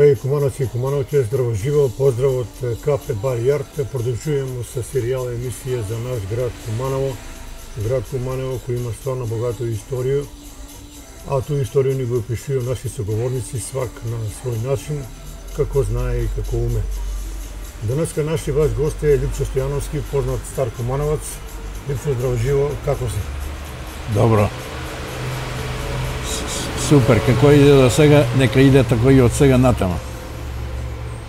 Драги кумановци и кумановки, здраво живо, поздрав од Кафе Бар Јарт. Продолжуваме со серијал емисија за наш град Куманово. Град Куманово кој има стварно богато историја, а ту историја ни го опишуваат наши соговорници, свак на свој начин, како знае и како уме. Денеска наши ваш гост е Лјупчо Стојановски, познат стар кумановац. Лјупчо, здраво живо, како си? Добро. Супер, како иде до сега, нека иде тако и од сега натаму.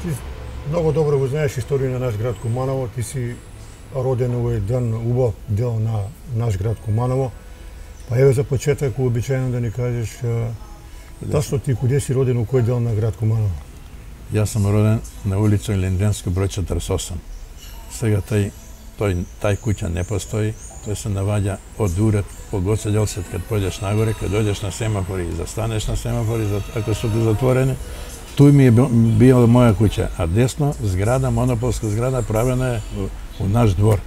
Ти многу добро го знаеш историја на наш град Куманово, ти си роден во еден убав дел на наш град Куманово. Па еве за почеток, уобичаено да ни кажеш тачно ти каде си роден, у кој дел на град Куманово? Јас сум роден на улица Линденска, број 48. Сега тај куќа не постои, тој се наваѓа од уред по Гоце Делсет, кад појдеш нагоре, кад дојдеш на семафори и застанеш на семафори, ако су затворени, туј ми е била моја куќа, а десно зграда, монополска зграда, правена е у наш двор.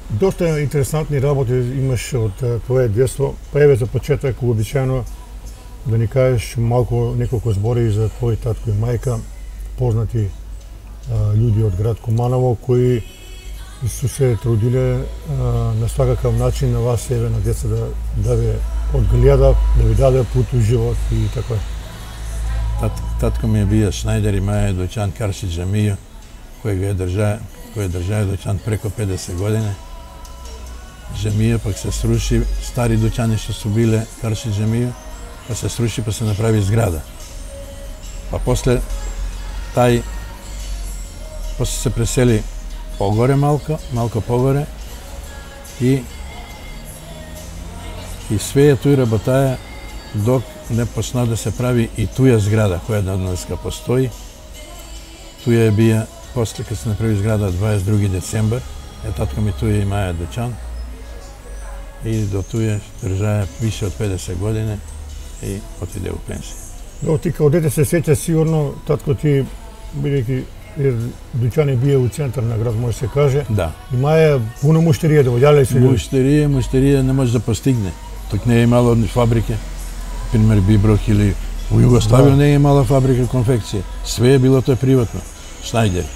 Доста интересантни работи имаш од твое детство, па еве за почеток, уобичаено да ни кажеш малку неколку збори за твој татко и мајка, познати луѓе од град Куманово, кои су се трудиле на свакакав начин на вас, еве на деца, да ве одгледат, да ви даде пут у живот и така. Татко ми е бија шнајдер и маја е дуќан Карши Джамијо, кој држаја дуќан преко 50 години. Джамијо пак се сруши, стари дуќани што су биле Карши Джамијо, па се сруши, па се направи зграда. Па после се пресели погоре малко погоре и све е тој работаја док не почна да се прави и туја зграда која денеска постои. Туја е бија после кога се направи зграда 22 децембар, татко ми туја имаја дуќан и до туја држаја више од 50 години и отиде у пенсија. Но ти као дете се сеќа сигурно, татко ти, бидејќи дуќани бие у центар на град, може се каже. Да. Имаја пуно муштерија, доволјале се луѓе. Муштерија не може да постигне. Тук не е имало фабрики, пример Биброк или у Југославија не е имала фабрика конфекција. Све е било тоа приватно. Шнајдери.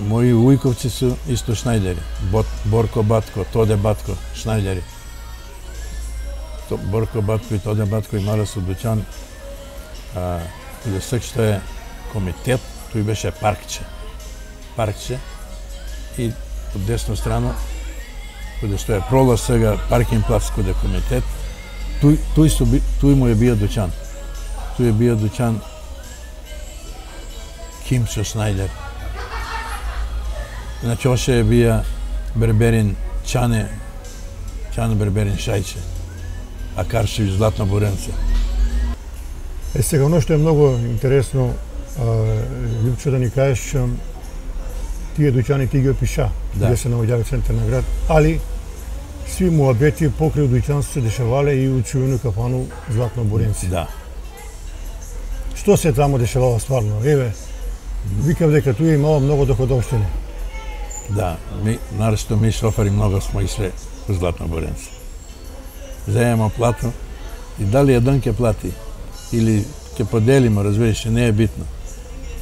Мои ујковци су исто шнајдери. Борко Батко, Тоде Батко, шнајдери. Борко Батко и Тоде Батко имале су дуќан каде што е комитет, тој беше паркче и од десна страна каде што е пролаз сега паркинг плац каде комитет, тој му е бија дуќан. Тој е бија дуќан Кимчо Шнајдер. Значи оше е бија Берберин Чане Берберин Шајче, а Каршевич Златно Буренце. Сега, оно што е многу интересно, Лјупчо, да ни кажеш, тие дуќани ти ги опиша, каде се наоѓава центар на град, али сви муабети покрај дуќан се дешавале и у чувenu кафану Златно Буренце. Да. Што се таму дешавало стварно? Еве, викав дека туја имало многу доходовштини. Да, нарешто ми шофери многу смо ишли у Златно Буренце. Заемо плату и дали еден ќе плати или ќе поделимо, разбираш, не е битно.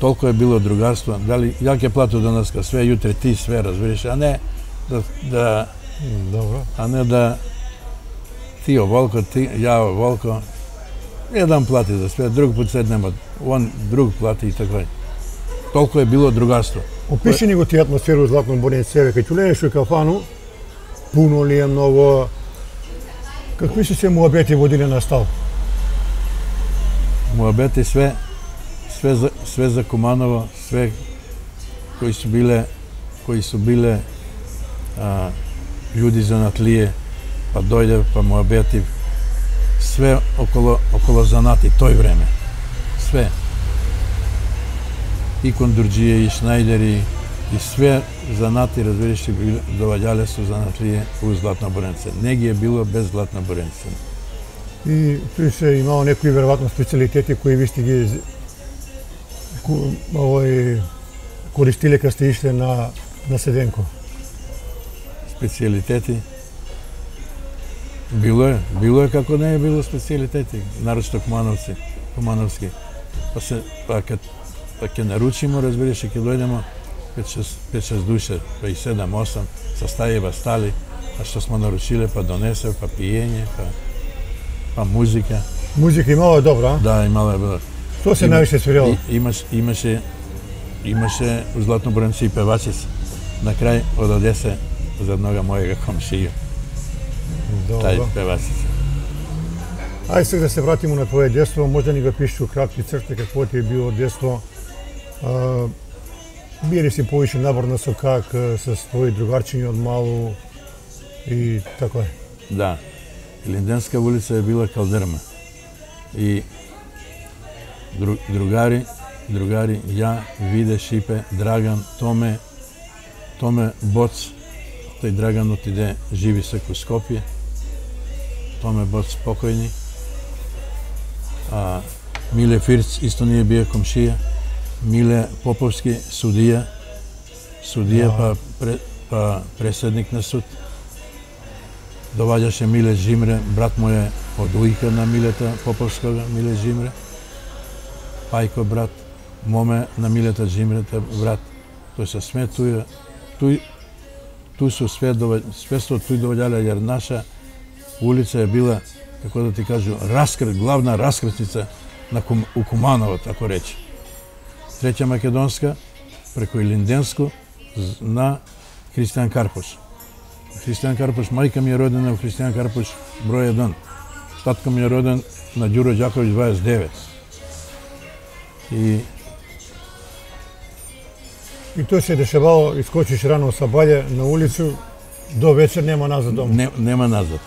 Толку е било другарство, дали ја ќе плату денеска све, јутре ти све, разбираш, а не да ти оволко, ја оволко, еден плати за све, друг пут седнемо, он друг плати и така. Толку е било другарство. Опиши ни го ти атмосферу Златно Буренце, кај чулееш у кафану, пуно ли е многу, какви се муабети водиле на стол? Муабети све за Куманово, све кои су биле људи занатлие, па дојде, па муабети, све около занати тој време. Све. И кондурџија, и шнајдери, и све занати, разбираш, доваѓале су занатлие у Златно Буренце. Не ги е било без Златно Буренце. И тој се имало некои веројатно специјалитети кои ви сте ги користиле кога сте ишле на Седенко? Специјалитети? Било е како не е било специјалитети, нарочно Кумановски. Па ќе наручимо, разбереш, ќе дојдемо 5-6 душе, па и 7-8, со стајева стали, а што смо наручиле, па донесе, па пиење, па музика. Музика имала добра, а? Да, имала е добра. Што се највише свирило? Имаше у Златнобранци и певачица. На крај од Одесе за еднога мојega комшија. Тај певачица. Ајде сега да се вратимо на твое детство, може ни го пишеш у кратки црти какво ти е било детство. Бие ли си повише наборна со как, со твои другарчиња од малу и така е? Да. Линденска улица е била калдерма. И другари, ја, Виде, Шипе, Драган, Томе Боц, тој Драган отиде живи се ко Скопје, Томе Боц покојни, Миле Фирц исто ние бие комшија, Миле Поповски судија па преседник на суд. Доваѓаше Миле Жимре, брат мој е од уика на Милета Поповскога, Миле Жимре. Пајко брат, Моме на Милета Жимрета брат. Тој се сметуја. Туј со светство туј доваѓале, јер наша улица е била, како да ти кажу, главна раскртница у Куманово, тако рече. Треќа Македонска, преку Илинденско, на Христијан Карпуш. Христијан Карпуш, мајка ми е родена во Христијан Карпуш број 1. Татко ми е роден на Ѓуро Ѓаковиќ 29. И тој се дешавало, искочиш рано со баље на улицу, до вечер нема назад дома. Нема назад.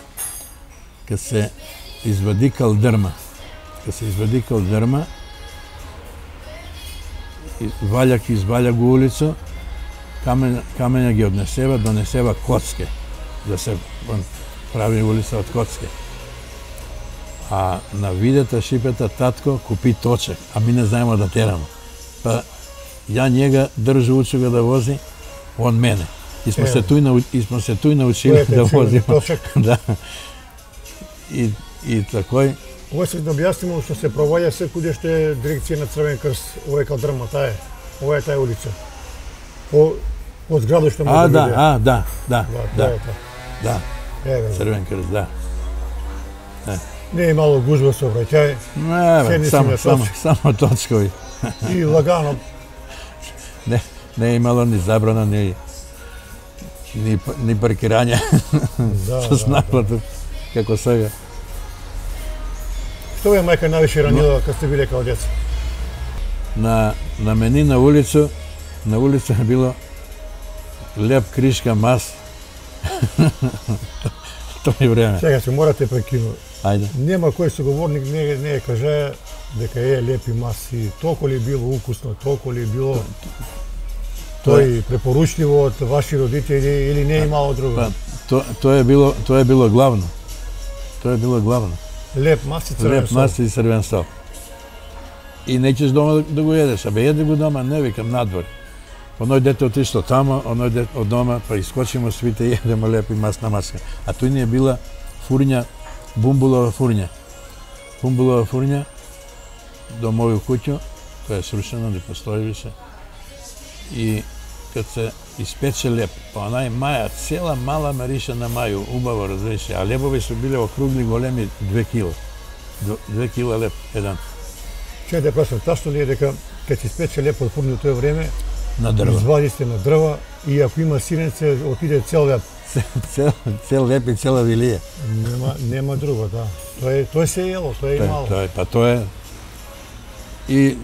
Кад се извади калдерма, изваља го улицу, камења ги донесева коцке, да се прави улица од коцке. А на Видета, Шипета, татко купи точек, а ми не знаеме да терамо. Па ја njega држу учуга да вози, он мене. И смо се туј научили да возиме. Да. И такој. Ова се да објаснимо што се проваѓа се куде што е дирекција на Црвен крст, ова е калдрма, ова е таа улица. По зградуште може да биде. Да. Црвен крст, да. Не е мало гужва сообраќај. Не, само точкови. И лагано. Не е имало ни забрана, ни паркирање со наплата, како сега. Што ве мајка највише ранила кога сте биле као деца? На мени на улица е било леп кришка мас. Тој време. Сега се морате прекинува. Ајде. Нема кој соговорник не каже дека е лепи маси, толку ли било укусно, толку ли било тој препоручливо од ваши родители или не имало друго? Тоа е било главно. Леп маси, црвен сол. И неќеш дома да го једеш, абе једе го дома, не викам надвор. Оној дете отишло тамо, оној дете од дома, па искочимо свите и једемо лепи масна маска. А тој ни е била фурња, бумбулова фурња. Бумбулова фурња до моју куќу, тоа е срушена, не постои више. И кад се испече леп, па онај маја, цела мала мариша на мају, убаво разреши, а лебови су биле округли големи 2 кила. 2 кила леп, еден. Че да прашам, ташто ли е дека кад се испече леп од фурња тоа време, на дрва. Извади сте на дрва и ако има сиренце, отиде цел леп. Цел леп и цела вилија. Нема друго, да. Тоа се ело, тоа е имало. Па тоа е. И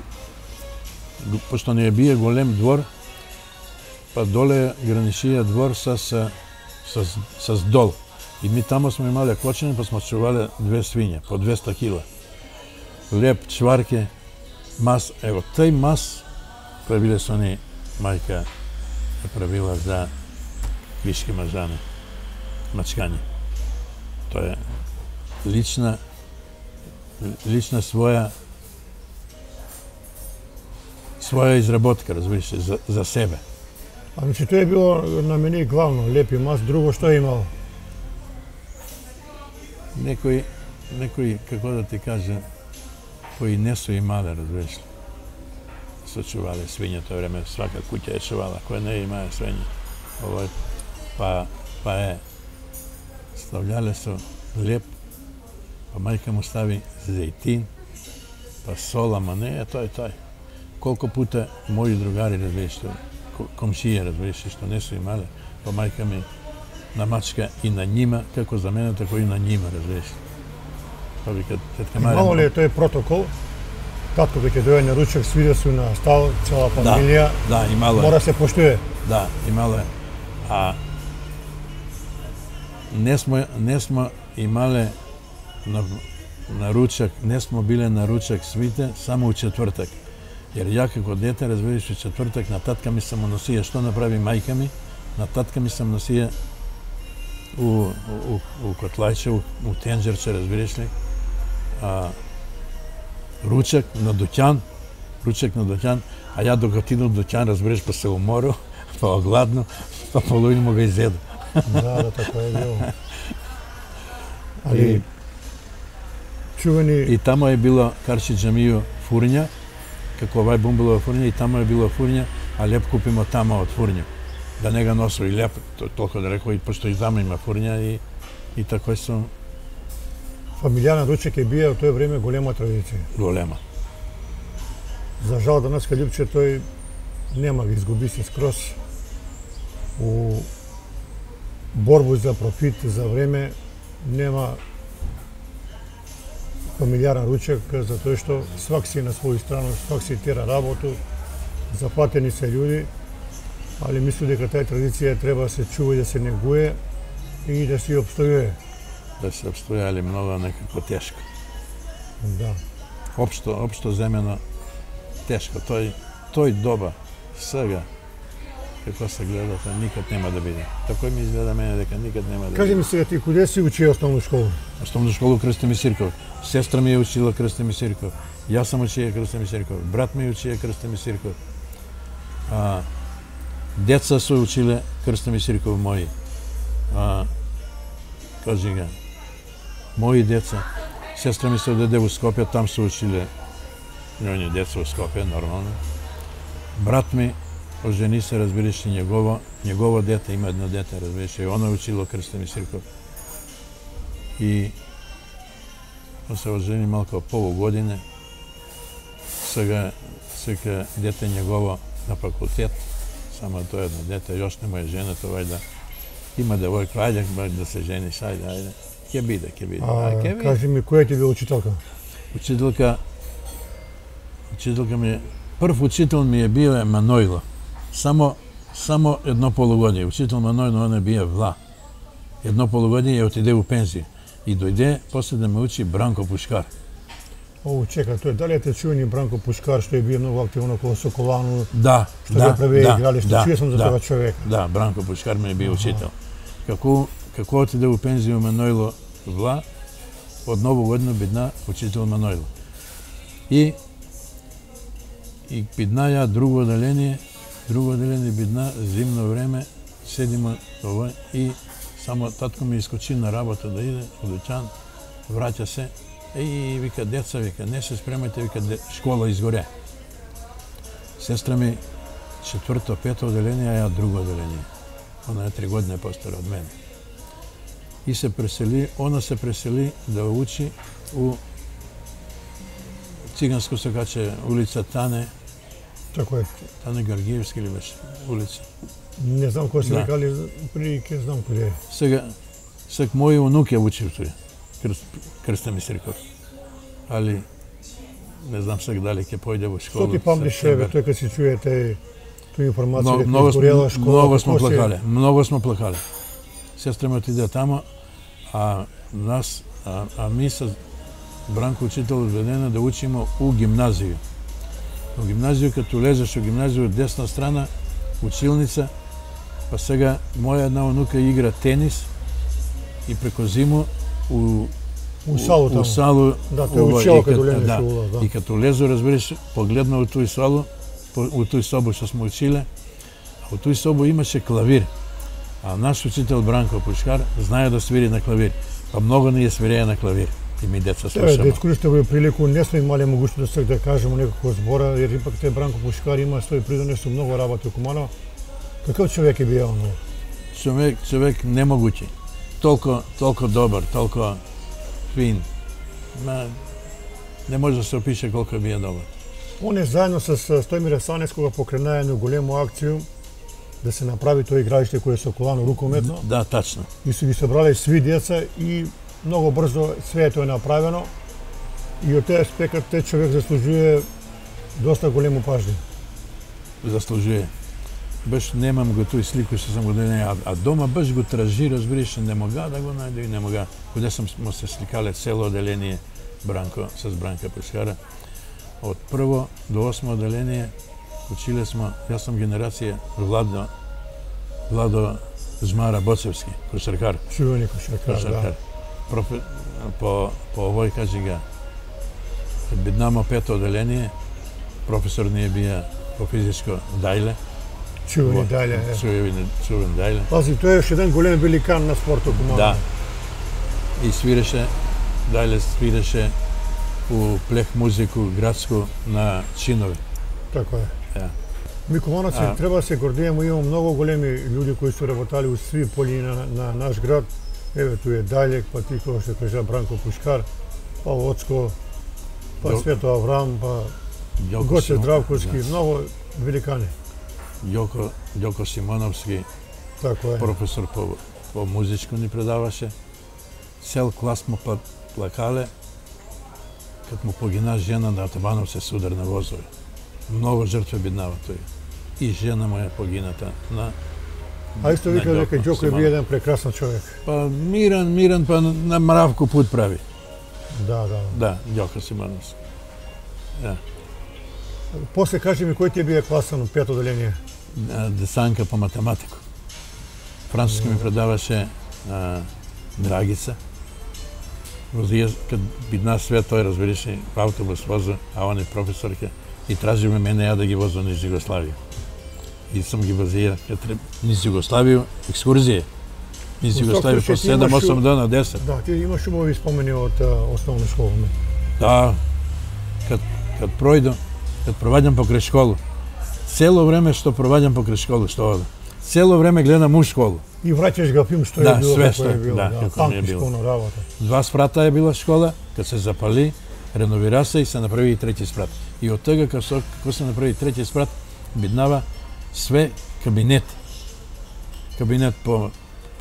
пошто не бие голем двор, па доле граничија двор с дол. И ми тамо сме имале кочени, па сме чувале 2 свиња, по 200 кила. Леп, чварке, мас, ево, тај мас правиле со ни мајка е правила за вишки мажане, мачкање. Тоа е лична своја изработка, разбираш, за себе. А значи тоа е било на мене главно, лепи мас, друго што е имало? некои, како да ти кажа, кои не су имале, разбираш ли, се чувале свиња тоа време, свака куќа е чувала, која не имае свиња. Па е стављале со леп, па мајка му стави зејтин, па сол, ама не е тој. Колку пута мои другари, разбираш, комшија, разбираш, што не су имале, па мајка ми намачка и на нима, како за мене, тако и на нима, разбираш. Па вика, тетка Марија... Имало ли е тој протокол? Татко веќе дојде на ручек, свиде су на стал, цела фамилија. Да, имало е. Мора се поштуе. Да, имало е. А не смо имале на ручек, не смо биле на ручек свите само у четвртак. Jer ja како dete, разбираш, u četvrtak na tatka mi sam nosio, što napravi majka mi, na tatka mi sam nosio u kotlajče, u tenđerče, разбираш ли, ручек на дуќан, а ја док отидов дуќан, разбираш, па се уморил, па огладно, па половина му га изеду. Да, така е било. Али, чувани... И тамо е било Карчи џамију фурња, како овај бумбулова фурња, и тамо е било фурња, а леп купимо тамо од фурња. Да не га носо и леп, толку да рекол, и пошто и тамо има фурња, и тако сум... Фамилијарен ручек е бија во тој време голема традиција. Голема. За жал данеска Љупче тој нема ги изгуби се скроз у борбу за профит, за време, нема фамилијарен ручек, затоа што свак си на своја страна, свак си тера работу, заплатени се људи, али мислам дека таа традиција треба да се чува и да се негуе и да се обстојува. Да се обстојали многу некако тешко. Да. Општо земено тешко. Тој доба, сега, како се гледа, тоа никад нема да биде. Тако ми изгледа мене дека никад нема да биде. Кажи ми сега ти, куде си учи основну школу? Основну школу Крстимир Сирков. Сестра ми е учила Крстимир Сирков. Јас сам учија Крстимир Сирков. Брат ми учија Крстимир Сирков. Деца се училе Крстимир Сирков мои. Кажи га, мои деца. Сестра ми се одаде во Скопје, там се училе нјони деца во Скопје, нормално. Брат ми ожени се, разбираш, негово дете, има едно дете, разбираш, и она учило Крстимир Сирков. И он се ожени малко полугодине. Сега дете негово на факултет, само тоа едно дете, још не му е женето, вајда има девојка, ајде да се жениш, ајде. Ке биде. Кажи ми, која ти била учителка? Учителка ми, прв учител ми е био Манојло. Само едно полугодие. Учител Манојло, он е био вла. Едно полугодие и отиде у пензија. И дојде после да ме учи Бранко Пушкар. Чека, тој дали е те чувани Бранко Пушкар, што е био многу активно околу Соколану? Да, што го прави игралиште, чуја сум за тоа човек. Да, Бранко Пушкар ми е био учител. Како отиде у пензија Манојло вла, од ново година бидна учител Манојло. И бидна ја друго оделение бидна зимно време, седиме овој и само татко ми искочи на работа да иде во дуќан, враќа се, и вика, деца, вика, не се спремајте, вика, школа изгоре. Сестра ми четврто, пето оделение, а ја друго оделение. Она е 3 години постара од мене. И она се пресели да учи у Циганско Сокаче, улица Тане. Тако е. Тане Георгиевски ли беше улица? Не знам кој се викали, прилike знам куде е. Сега мој унук ја учи тој, Крстимир Сирков. Али не знам сега дали ќе појде во школа. Што ти памтиш, тој кога си чуе ту информација дека изгорела школа? Многу смо плакале. Сестра ми отиде тамо, а ми со Бранко учител одведена да учиме у гимназија. У гимназија, като лезеш у гимназија, десна страна, училница, па сега моја една унука игра тенис и преко зиму у салу. Да, тој учила кога лезеш у ула. И като лезу, разбираш, погледна у тој салу, у тој собу што сме училе, а у тој собу имаше клавир. А наш учител Бранко Пушкар знае да свири на клавир. Па многу не свирее на клавир. И ми деца слушаме. Да искористам овој прилику, не сме имале могуćност да кажеме некако збора, jer ipak те Бранко Пушкар има свој придонес у многу работи у Куманово. Каков човек е био он? Човек немогуći. Толко добар, толко фин. Не може да се опише колко е бил добар. Он е заедно с Стојмир Санескога покренаа една голему акцiju да се направи тој игралиште кое е соколано рукометно. Да, тачно. И се ги собрале сви деца и многу брзо све тоа е направено. И од тој аспект тој човек заслужuje доста голему пажњу. Заслужuje. Баш немам го тој слику што сам го донеја, а дома баш го тражи, разбираш, не мога да го најде и не мога. Кога сам му се сликале цело оделение Бранко с Бранка Пушкара. Од прво до 8 оделение училе смо, јас сум генерација Владо Жмара Боцевски, кошаркар. Чувени кошаркар, да. По овој кажи га, биднамо 5 оделение, професор ни е бија по физичко Дајле. Чувени Дајле, Чувен Дајле. Пази, тој е уште еден голем великан на спортот у Куманово. Да. И свиреше, Дајле свиреше у плех музику градску на чинови. Така е. Да. Ми Кумановци треба да се гордијемо, имamo многу големи луѓе кои се работали у сви поли на наш град. Еве ту е Дајлек, па ти кој што кажа Бранко Пушкар, па Оцко, па Свето Аврам, па Гоце Здравковски, многу великани. Јоко Симоновски, Така е. професор по музичко ни предаваше. Цел клас му плакале, кад му погина жена на Атабановце с удар на возове. Многу жртве биднава тој. И жена му е погината на... А исто вика дека Ѓоко е бил еден прекрасен човек. Па миран, па на мравко пут прави. Да. Да, Ѓоко Симоновски. Да. После кажи ми кој ти е бил класен од пето оделение? Десанка по математику. Француски ми предаваше Драгица. Кад бидна све тој разбираше в автобус воза, а он е професорка и тражиме мене ја да ги возам низ Југославија. И сум ги возија низ Југославија, екскурзија. Низ Југославија по 7-8 дана, 10. Да, ти имаш убави спомени од основна школа. Да, кад проваѓам покрај школу, цело време што проваѓам покрај школу, што ода. Цело време гледам у школу. И враќаш го филм што е било, како е било. Да, како ми е било. Работа. 2 спрата е била школа, кад се запали, реновира се и се направи и трети спрат. И од тога како се направи трети спрат, биднава све кабинет. Кабинет по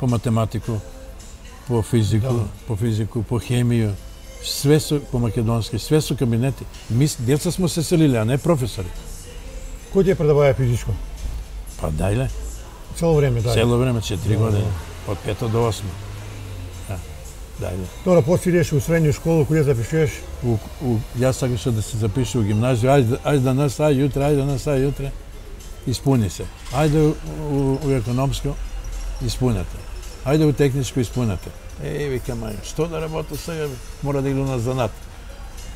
математику, по физику, по хемију, све со по македонски, све со кабинети. Деца смо се селиле, а не професори. Кој ти предаваја физичко? Па Дајле. Цело време, Дајле. Цело време, 4 години, од 5 до 8. Да, Дајле. Добро, после идеш у средњу школу, која запишеш? Јас сакаше да се запише у гимназија, ајде да нас јутре, испуни се. Ајде у економско, испунете. Ајде у техничко, испунете. Викам, што да работа сега? Мора да иду на занат.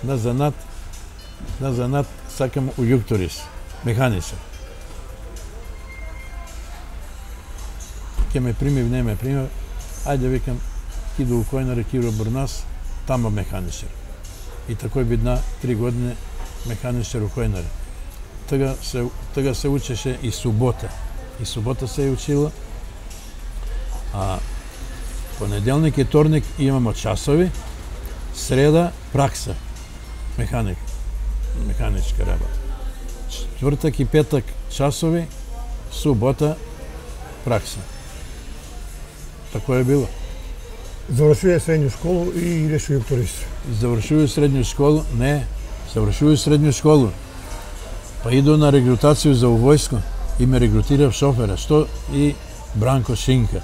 На занат сакам у Јукторис, механичар. Ке ме примив, не ме примив, ајде викам, иду у Којнаре, Киро Бурнас, тамо механичар. И такој бидна 3 години механичар у Којнаре. Тога се учеше и субота. И субота се е учила. А понеделник и вторник имамо часови, среда пракса, механичка работа. Четвртак и петак часови, субота пракса. Тако е било. Завршува средњу школу и идеш у Јукторис. Завршува средњу школу, не, завршува средњу школу. Па иду на регрутацију за војско и ме регрутирав шофера, што и Бранко Шинка.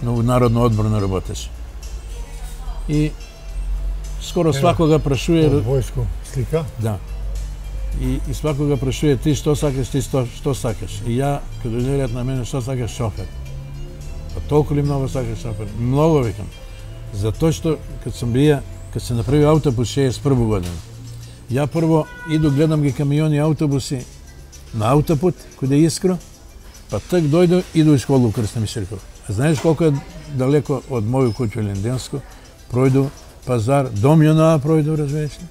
Но народно одборно работеше. И скоро свакога прашуе... Војско, слика? Да. И свакога прашуе ти што сакаш, ти што сакаш. И ја, кога дојдат на мене, што сакаш шофер? Па толку ли многу сакаш шофер? Многу викам. Затоа што кад се направи автобус 61 година, ја прво иду гледам ги камиони автобуси на автопут, каде Искро, па так дојду, иду у школу у Крстна Мишеркова. Знаеш колку е далеко од моју куќа Линденско, пројду пазар, дом јонаа пројду, разбереш ли?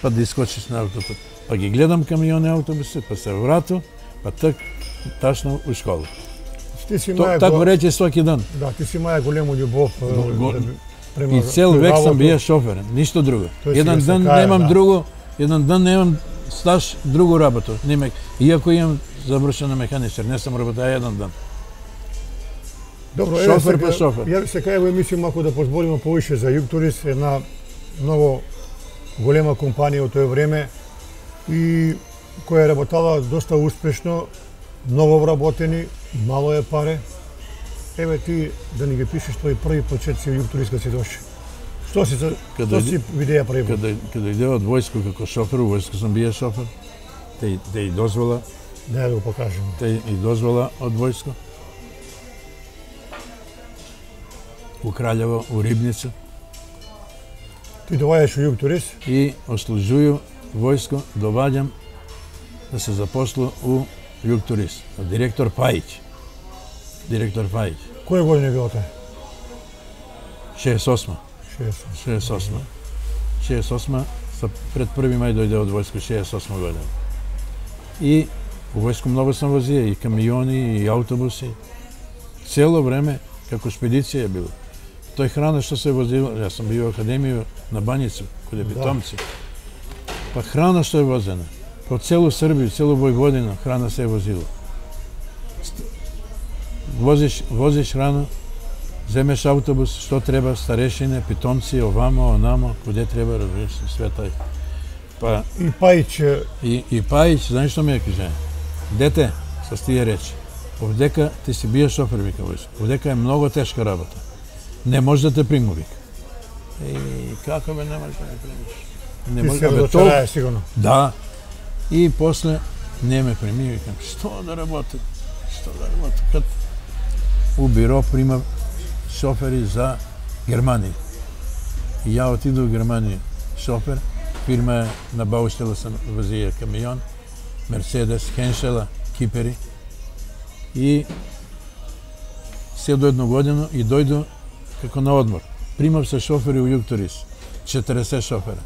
Па да искочиш на автото. Па ги гледам камиони автобуси, па се врату, па так тачно у школа. Тако рече сваки ден. Да, ти си маја голему љубов. И цел век сам бија шофер, ништо друго. Еден ден немам друго, еден ден немам стаж другу работу. Иако имам завршена механичар, не сам работа еден ден. Добро, шофер па шофер. Ја се кај во емисија малку да позборимо повише за Югтурис, една многу голема компанија од тоа време и која работала доста успешно, многу вработени, мало е паре. Еве ти да ни ги пишеш твои први почетци во Югтурис кога си доши. Што си видеа први пат? Кога иде од војско како шофер, у војско сам бија шофер, те и дозвола. Да го покажем. Те и дозвола од војско. У Краљево, у Рибница. Ти доваѓаш у Югтурис? И ослужују војско, доваѓам да се запослу у Югтурис. Директор Пајич. Која година било тоа? 68. 68. Пред 1. мај дојде од војско, 68 година. И у војско многу сам возија, и камиони, и автобуси. Цело време, како шпедиција било. Тој храна што се возила, јас сам бил во академија на Банјицу, каде питомци. Па храна што е возена. По целу Србија, целу Војводина храна се е возила. Возиш храна, земеш автобус, што треба, старешине, питомци, овамо, онамо, куде треба, разбираш, све тај. Па и Пајич и Пајич, знаеш што ми ја кажа? Дете, со тие речи. Овдека ти си бија шофер, вика војско. Овдека е многу тешка работа. Не може да те приму, вика. Како бе не може да ме примиш? Ти се разочараја сигурно. Да. И после не ме прими, викам, што да работи? Кад у биро прима шофери за Германија. И ја отиду у Германија шофер, фирма е на Баустела сам возија камион, Мерцедес, Хеншела, Кипери. И се до едно година и дојду како на одмор. Примав се шофери у Югтурис, 40 шофера.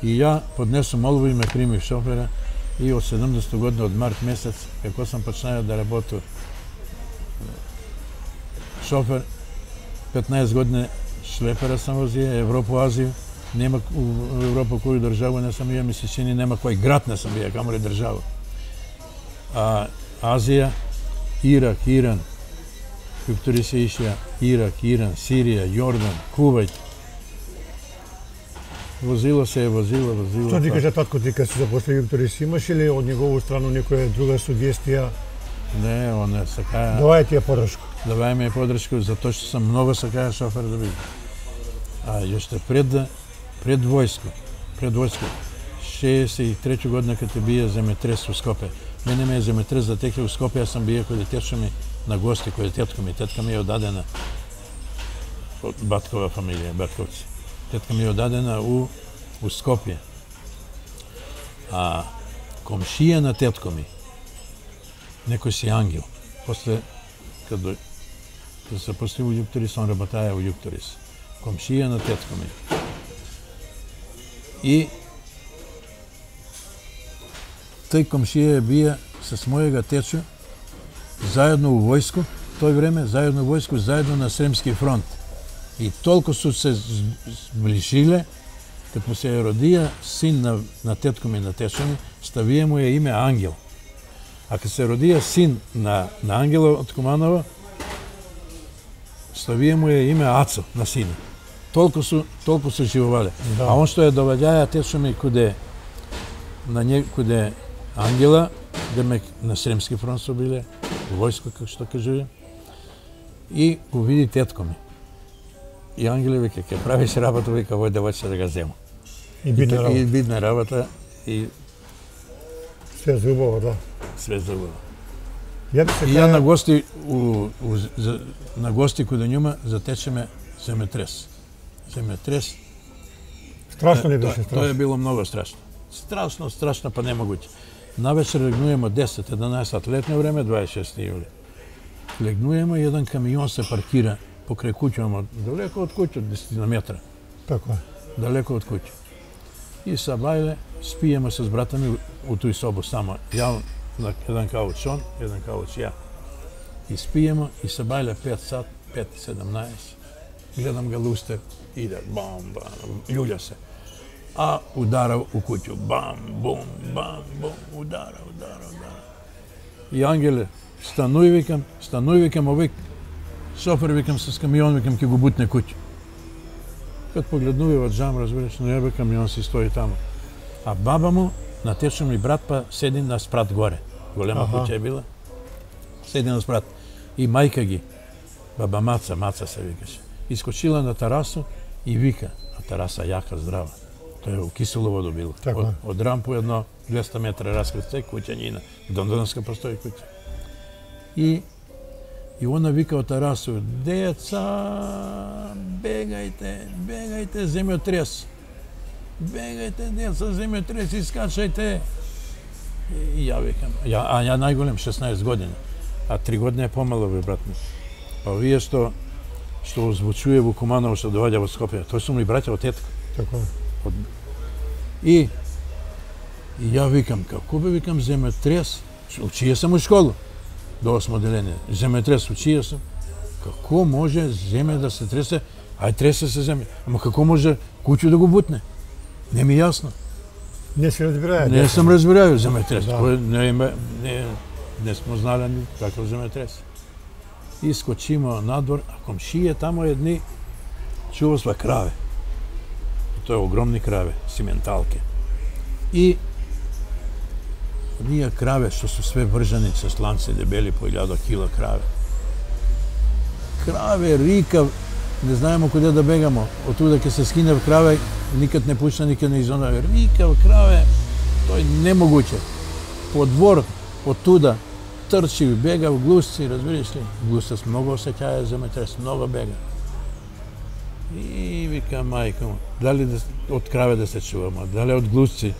И ја поднесу молба и ме примив шофера и од 70 година, од март месец, како сам почнаа да работам шофер, 15 години шлепера сам возија, Европа, Азија, нема у Европа кој држава не сам ја, ми се чини нема кој град не сам ја, камо ли држава. А Азија, Ирак, Иран, Югтурис се ишија, Ирак, Иран, Сирија, Јордан, Кувајт. Возила се е, возила. Што ти кажа татко ти кога си запосли Югтурис, имаш ли од негову страну некоја друга сугестија? Не, он е сакаја. Давај ти ја подршка. Давај ми ја подршка затоа што сам многу сакаја шофер да бидам. А јоште пред војско, 63 година кога бија земетрес у Скопје. Мене ме е земетрес затекле у Скопје, јас сам бија кога течко ми на гости, кога тетка ми е одадена од Баткова фамилија, Батковци. Тетка ми е одадена у Скопје. А комшија на тетко ми, некој си ангел. После, кога се после у Югтурис, он работаја у Югтурис. Комшија на тетко ми. И тој комшија бија с мојега течо заедно у војско, тој време, заедно у војско, заедно на Сремски фронт. И толку су се зближиле, кога му се родија син на тетко ми, на течо ми, ставија му ја име Ангел. А кога се родија син на Ангела од Куманова, ставија му ја име Ацо на сина. Толку су живувале. Да. А он што ја доваѓаја течо ми куде Ангела, демек на Сремски фронт су биле, у војско, како што кажуја, и увиди тетко ми. И Ангеле вика, ке правиш работа, вика, вој девојче да га зему. И бидна работа. И бидна работа, и све за убаво, да. Све за убаво. И ја на гости каде њума затечеме земетрес. Земетрес. Страшно ли беше страшно? Тоа е било многу страшно. Страшно, па немогуќе. Навечер легнуемо 10-11 летно време, 26 јули. Легнуемо, еден камион се паркира покрај куќа, ама далеко од куќа, 10 метра. Така е. Далеко од куќа. И са бајле, спиеме с брата ми у тој собо само. Ја на еден кауч он, еден кауч ја. И спиеме и са бајле 5 сат, 5:17. Гледам ga лустер, иде, бам, бам, љулја се. А удара у куќу, бам, бум, удара. И Ангеле, стануј, викам, овик, шофер, викам, с камион, викам, ќе го бутне куќу. Кад погледнува джам, разбираш, но јебе камион си стои таму. А баба му, натечно ми брат, па седи на спрат горе. Голема куќа е била. Седи на спрат. И мајка ги, баба Маца се викаше. Искочила на терасу и вика, а тераса јака, здрава. Тоа е у Киселово било. Од рампу едно 200 метра раскрце, куќанина. Дондонска постои куќа. И она вика од терасу, деца, бегајте, земјотрес. Бегајте, деца, земјотрес, искачајте. И ја викам, ја најголем 16 години, а 3 години е помало бе, брат ми. Па вие што озвучуе во Куманово, што доаѓа во Скопје, тој су ми браќа од тетка. Така е. И ја викам, како бе, викам, земјотрес, учија сам у школу, до 8 деление, земјотрес учија сам, како може земја да се тресе, тресе се земја, ама како може куќу да го бутне? Не ми јасно. Не се разбираја. Не сам разбирају земјотрес, не смо знали ни каков земјотрес. И скочимо надвор, а комшије тамо едни чувства краве. Тоа е огромни краве, сименталке. И оние краве што су све вржани со сланци дебели по 1000 кила краве. Краве, рикав, не знаеме куде да бегамо. Од туда ќе се скинев краве, никад не пушта, никад не изонава. Рикав, краве, тоа е немогуќе. По двор, од туда, трчи, бегав, глусци, разбираш ли? Глустец многу осеќаја земјотрес, многу бега. И вика мајка му, дали од краве да се чуваме, дали од глусци.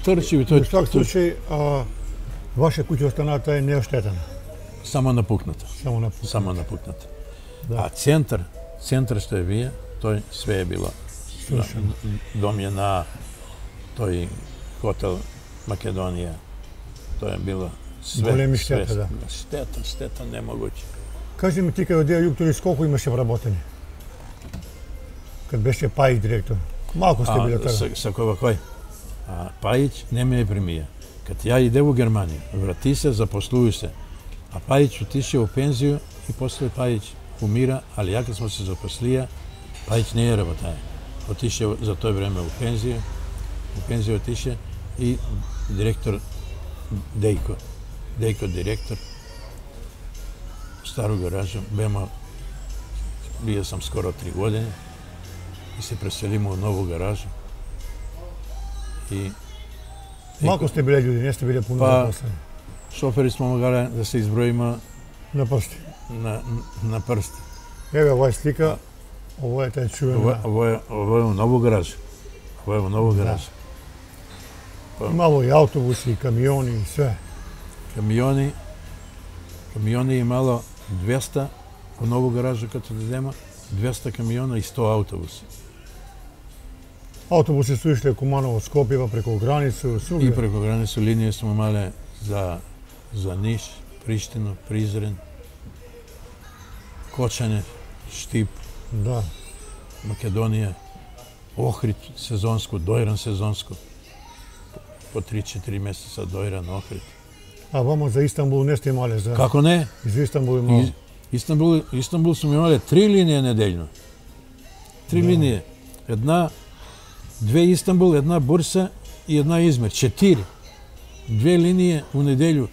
Трчи и тој... Во свак случај, ваша куќа останата е неоштетена. Само напукната. Само напукната. А центар што е вие, тој све е било. Дом е на тој хотел Македонија. Тоа е било све. Големи штета, да. Штета немогуќе. Кажи ми ти кај одеа јуктори сколку имаше вработени? Кад беше Пајич директор. Малку сте биле тога. Сакова кој? Пајич не ме е примија. Кад ја иде во Германија, врати се, запослуи се. А Пајич отише во пензију и после Пајич умира, али ја кад смо се запослија, Пајич не е работаја. Отише за тој време во пензија. Во пензија отише и директор Дејко директор, стару гаражу, бија сам скоро 3 години и се преселиме во нову гаражу. И малку сте биле људи, не сте биле пуно запослени. Шофери смо могале да се изброиме на прсти. На прсти. Еве ова е слика, ова е тај чувена. Ова е во нову гаражу. Имало и автобуси, и камиони, и све. Камиони имало 200 во нову гаражу като дедема, 200 камиона и 100 автобуси. Автобуси су ишле Куманово, Скопје, преку границу, свуѓе. И преку границу линија смо имале за Ниш, Приштина, Призрен, Кочане, Штип, да. Македонија, Охрид сезонско, Дојран сезонско. По 3-4 месеца Дојран, Охрид. А вамо за Истанбул не сте имале? Како не? И за Истанбул имало? Истанбул сме имале 3 линии неделјно. 3 линии. Две Истанбул, една Бурса и една Измир. 4. 2 линии у неделју.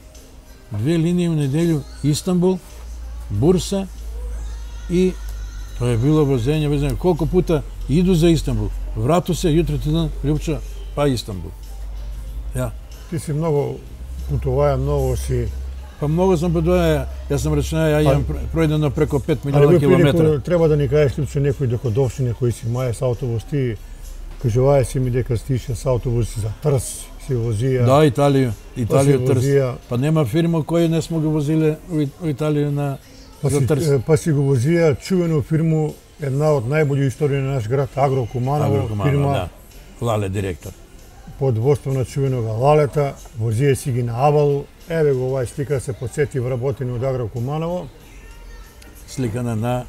2 линии у неделју Истанбул, Бурса и тоа е било возење. Колку пута иду за Истанбул. Врату се, јутро ден, Лјупчо, па Истанбул. Ја. Ти си многу путуваја, многу си... Па многу сам путуваја, јас сам реченаја, ја имам пројдено преко 5 милиона километра. Треба да ни кажеш Лјупчо некои доходовщини кои си маја с автобус, ти кажуваја си ми дека стише с автобус за Трс, си возија. Да, Италија Трс. Па нема фирма која не смо го возиле у Италија Па си го возија чувена фирму, една од најбољи историја на наш град, Агро Куманово, фирма да. Лале директор. под водство на чувенога Лалета, возија си ги на Авалу. Еве го овај слика се подсети вработени од Агро Куманово. Сликана на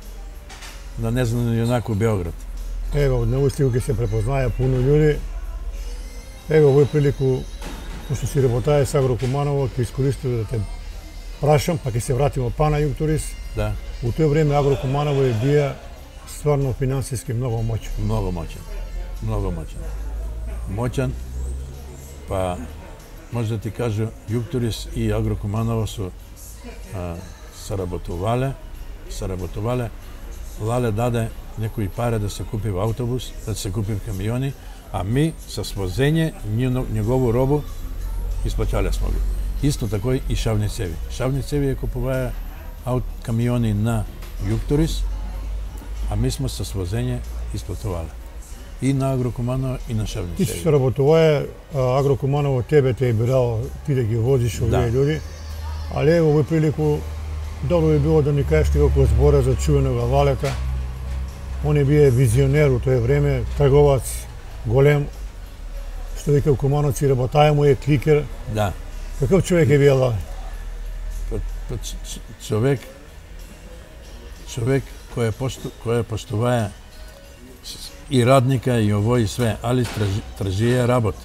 незнан јунак у Београд. Еве од него слика ќе се препознае пуно луѓе. Еве овој прилику, пошто си работае со Агро Куманово, ќе искористам да те прашам, па ќе се вратиме па на Југ Турист. Да. У тој време Агро Куманово е бија стварно финансиски многу моќен. Многу моќен. Многу моќен. Моќен, па може да ти кажу, Југ Турист и Агро Куманово соработувале. Лале даде некои пари да се купи автобус, да се купи камиони, а ми со свозење негову робу исплаќале смо ги. Исто такој и Шавни цеви. Шавни цеви ја купуваја камиони на Југ Турист, а ми сме со свозење исплатувале. И на Агро Куманово и на Шавни Ти цеви. си соработувае, Агро Куманово тебе те е бирало ти да ги возиш овие луѓе, ali evo ovoj priliku dobro bi bilo da mi kažeš nekoliko zbora za čuvenog Valeta. On je bio vizioner u to vreme, trgovac, golem, što vika u Kumanovci, работаја му е кликер. Да. Какъв човек е бил Лале? Човек кој поштуваја и радника и ово и све, али тражија работ.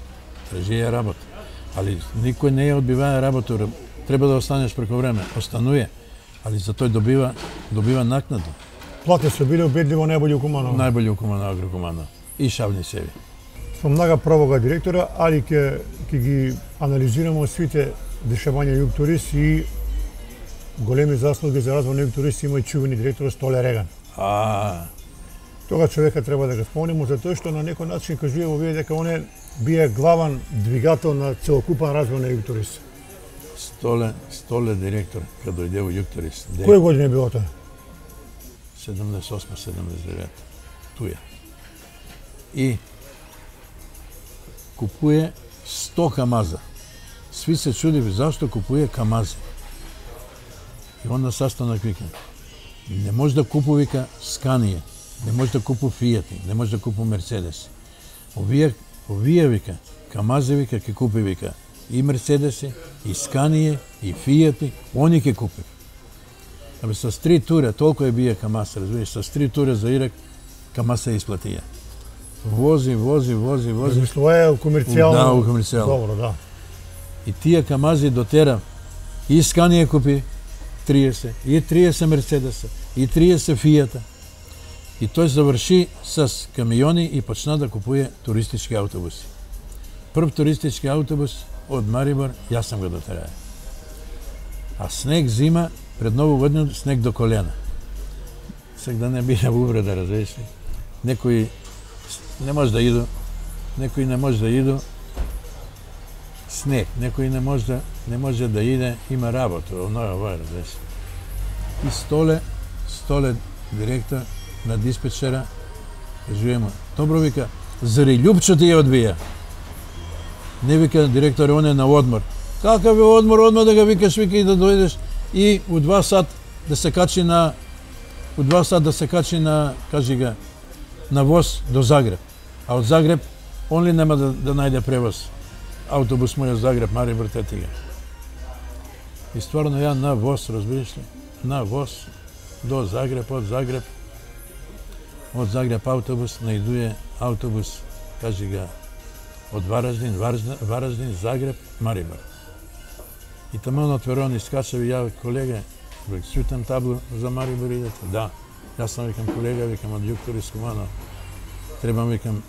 Али никој не ја одбиваја работу. Треба да останеш преко време. Остануе, али за тој добива накнада. Плате се били убедливо најбољи у Куманово. Најбољи у Агро Куманово. И Шавни цеви. Со многа пробога директора, али ќе ги анализираме сите дешавања Југ Турист и големи заслуги за развој на Југ Турист има и чувени директор Столе Реган. Тога човека треба да го спомнимо, затоа што на некој начин кажува овие дека он бие главан двигател на целокупен развој на Југ Турист. Столе директор, кога дојде во Југ Турист. Кој година било тоа? 78-79. Туја. И купуе 100 камаза. Сви се чудиви зашто купуе камази. И он на састанок вика, не може да купу, вика, Сканија, не може да купу Фијати, не може да купу Мерцедеси. Овие, вика, камази, вика, ке купи, вика, и Мерцедеси, и Сканија, и Фијати, они ке купи. Абе, с 3 туре, толку е бие камаса, разбираш, с 3 туре за Ирак, камаса е исплатија. Вози. Мислува е комерцијално. Да, у комерцијално. Добро, да. И тие камази дотера, и Сканија купи 30, и 30 Мерцедеса, и 30 Фијата. И тој заврши с камиони и почна да купуе туристички автобуси. Прв туристички автобус од Марибор, јас сам го дотераја. А снег зима, пред Нову година, снег до колена. Сега да не биде увреда, разбираш ли? Некои не може да иду, некои не може да иду, снег, некои не може да иде, има работа, ово е, разбираш. И Столе директор на диспетчера, кажува му, добро, вика, зари Љупчо ти ја одбија? Не, вика, директор, он е на одмор. Какав е одмор да ga викаш, вика, и да дојдеш и у 2 сат да се качи на, кажи га, на воз до Загреб. А од Загреб, он ли нема да најде превоз? Автобус му е Загреб, Марибор, Тетига. И стварно ја на воз, разбираш ли? На воз до Загреб, од Загреб автобус, најдуе автобус, кажи га, од Вараждин, Загреб, Марибор. И таман отворен искачеви, ја, колега, сутам табло за Марибор идете? Да. Јас сам, викам, колега, викам, од Југ Турист Куманово. Требам, викам,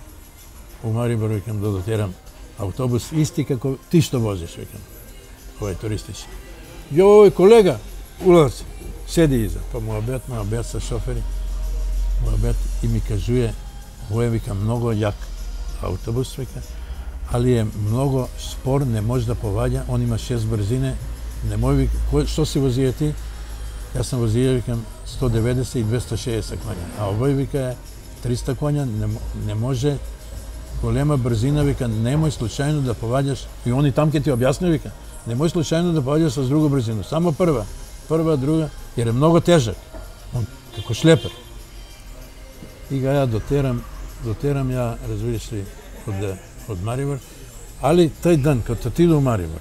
у Марибор, викам, да дотерам автобус, исти како ти што возиш, викам, овој туристички. Јој, колега, улази, седи иза, па му обед со шофери, и ми кажуе, овој, викам, многу јак автобус, вика, али е многу спор, не може да поваѓа, он има 6 брзине, не може, вика, што си возија ти? Јас сам возија, викам, 190 и 260 коња, а овој, вика, е 300 коња, не може, голема брзина, вика, немој случајно да поваѓаш, и они там ке ти објасни, вика, немој случајно да поваѓаш со друга брзина, само прва. прва, друга, jer je mnogo težak. On kako šleper. I ga ja doteram ja, razumiješ li, od Maribor, ali taj dan, kad otidu u Maribor,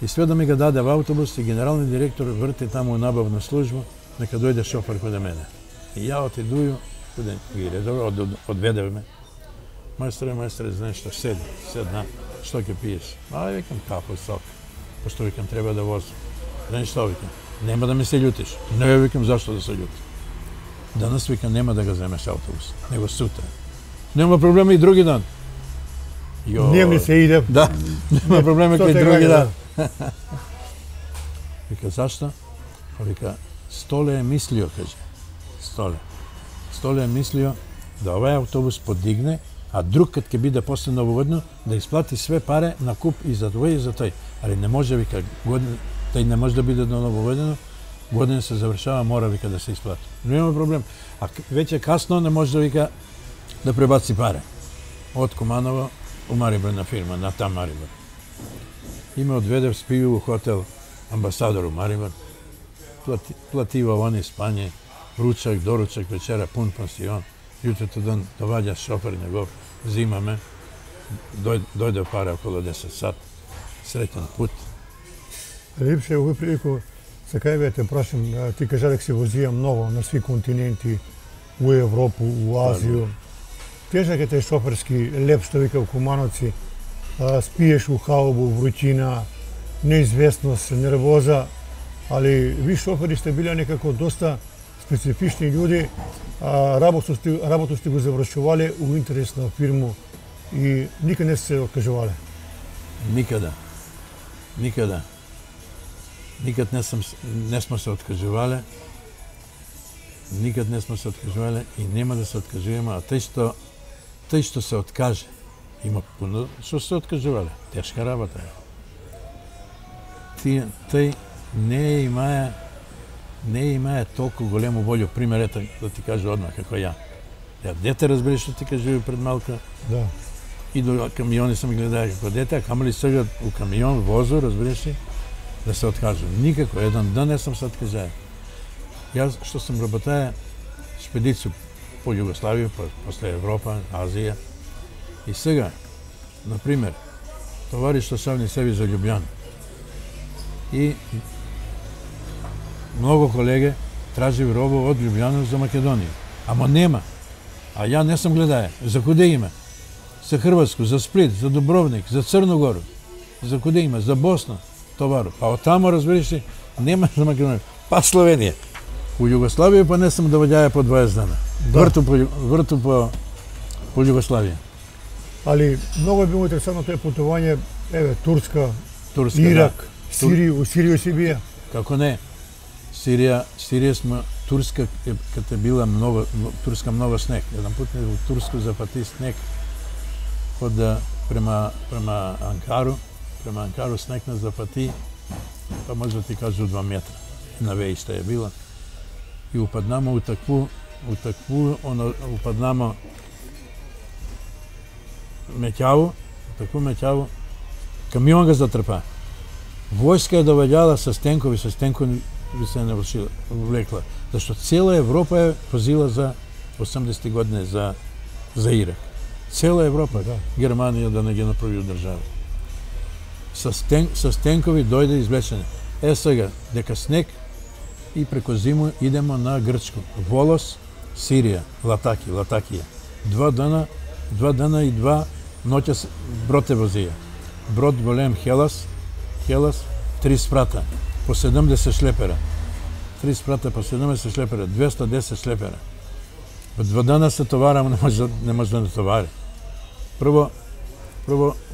i sve da mi ga dade v autobus i generalni direktor vrti tamo u nabavnu službu, neka dojde šofer kod mene. I ja otiduju, odvede me. Majstore, znaš što, sedi, što ke piješ? A vikam, kafu, sok, pošto vikam, treba da vozim. Znaš što vikam, nema da mi se ljutiš. Ne, vikam, zašto da se ljutim? Danas vikam, nema da ga zemeš autobus, nego sutra. Nema problema i drugi dan. Dnevnice ide. Da, nema problema i drugi dan. Vika, zašto? Pa vika, Stole je mislio, kaže. Stole je mislio da ovaj autobus podigne, a drug kad ke bide posle novovodno, da isplati sve pare na kup i za tvoj i za taj. Ali ne može, vika, taj ne može da bide do novovodno, godina se završava, mora, vika, da se isplati. Nema problem. A već je kasno, ne može, vika, da prebaci pare. Od Kumanova u Maribor na firma, na tam Maribor. I me odvede, spiju u hotel Ambasador u Maribor. Plativa oni spanje, ručak, doručak, večera, pun pansion. Jutro to dan dovađa šofer njegov, zima me, dojde para okolo 10 sat, sretan put. Липше у прiliku се кајвате, прашам, ти кажа дека се возија многу на сви континенти, у Европу, у Азију. Тежак е тај шоферски леп, што вика у Кумановци, спиеш у халобу, вручина, неизвестност, нервоза, али ви шофери сте биле некако доста специфични људи, работу сте го завршувале у интерес на фирму и никад не сте се откажувале. Никада. Nikad ne smo se otkazivali, i nema da se otkazujemo, a taj što se otkaže, ima puno što se otkazivali, teška rabota je. Taj ne ima толку голему волю, пример ето да ти кажа одмah како ја. Ја дете, разбереш што ти кажу пред малко, Да. и до камиони сам гледаа како дете, а камали сега у камион, возу, разбереш ли, да се откажу. Никако, еден ден не сам се откажаја. Јас што сам работаја шпедицу по Југославија, после Европа, Азија. И сега, например, товари што савни себе за Љубљана. И mnogo kolege traži robu od Ljubljana za Makedoniju. Ама нема. А ја не сам гледаја. За куде има? За Хрватску, за Сплит, за Дубровник, за Црногору. За куде има? За Босна. Товару. Па од тамо, разбереш ли, нема за Македонија. Па Словенија. У Југославија па не сам доводјаја по 20 дана. Врту по Југославија. Али многу е било интересантно тоа путување, еве, Турска, Ирак, Сирија, у Сирија си бија. Како не? Сирија сме, Турска, кад е била Турска много снег. Еден пут у Турску запати снег према Анкару снег на запати, па може да ти кажу 2 метра. На вејста е била. И упаднамо у такву упаднамо меќаву, камион га затрпа. Војска е доваѓала со стенкови се не влекла. Зашто цела Европа е позила за 80 години за Ирак. Цела Европа, да. Германија да не ги направи држава. Со стенкови дојде извлечене. Сега, дека снег и преко зиму идемо на Грчко. Волос, Сирија, Латакија. 2 дана и 2 ноќа брод е возија. Брод голем Хелас, 3 спрата. По 70 шлепера. 3 спрата по 70 шлепера, 210 шлепера. Во 2 дана се товарам, не може да не товари. Прво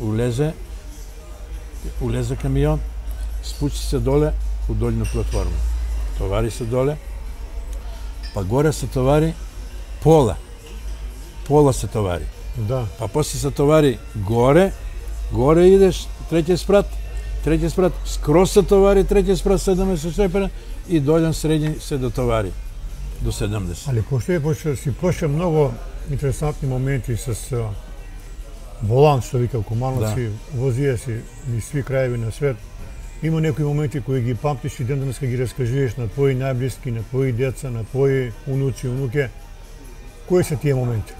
улезе камион, спучи се доле у долјну платформа. Товари се доле, па горе се товари пола се товари. Да. Па после се товари горе идеш, трети спрат, скроз се товари, трети спрат 70 шлепера и долјен средњи се дотовари до 70. Али пошто си прошao многу интересантни моменти с волан, што вика Кумановци, возија си низ сви краеви на свет. Има некои моменти кои ги памтиш и ден денеска ги раскажуваш на твои најблиски, на твои деца, на твои унуци, унуке. Кои се тие моменти?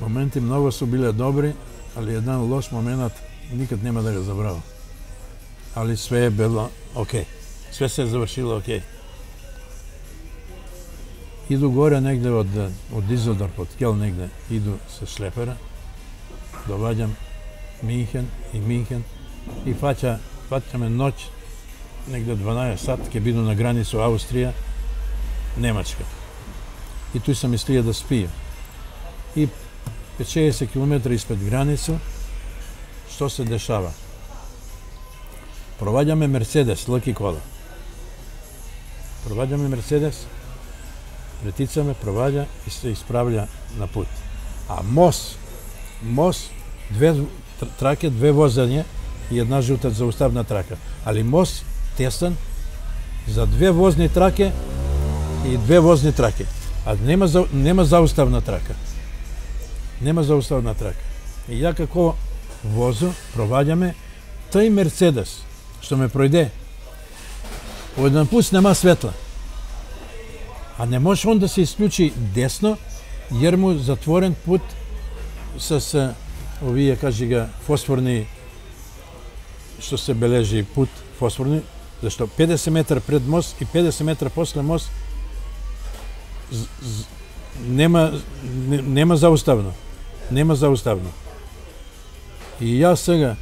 Моменти многу су биле добри, али еден лош момент никад нема да го забравам. Али све е било окей. Све се е завршило окей. Иду горе негде од Дизелдорф, од Кел негде, иду со шлепера, доваѓам Минхен и фаќаме ноќ, негде 12 сат, ќе биду на граница Австрија, Немачка. И туј сам истлија да спијам. И 50 км испред граница, што се дешава? Проваѓаме Мерцедес, лаки кола. Проваѓаме Мерцедес, претицаме, проваѓа и се исправља на пут. А мост, две траке, две возања и една жута зауставна трака. Али мост тесен за две возни траке и две возни траке. А нема зауставна трака. Нема зауставна трака. И ја како возу проваѓаме тај Мерцедес што ме пројде. По еден пут нема светла. А не може он да се исклучи десно, јер му затворен пут с овие, кажи га, фосфорни, што се бележи пут фосфорни, зашто 50 метра пред мост и 50 метра после мост нема зауставно. Нема зауставно. И јас сега,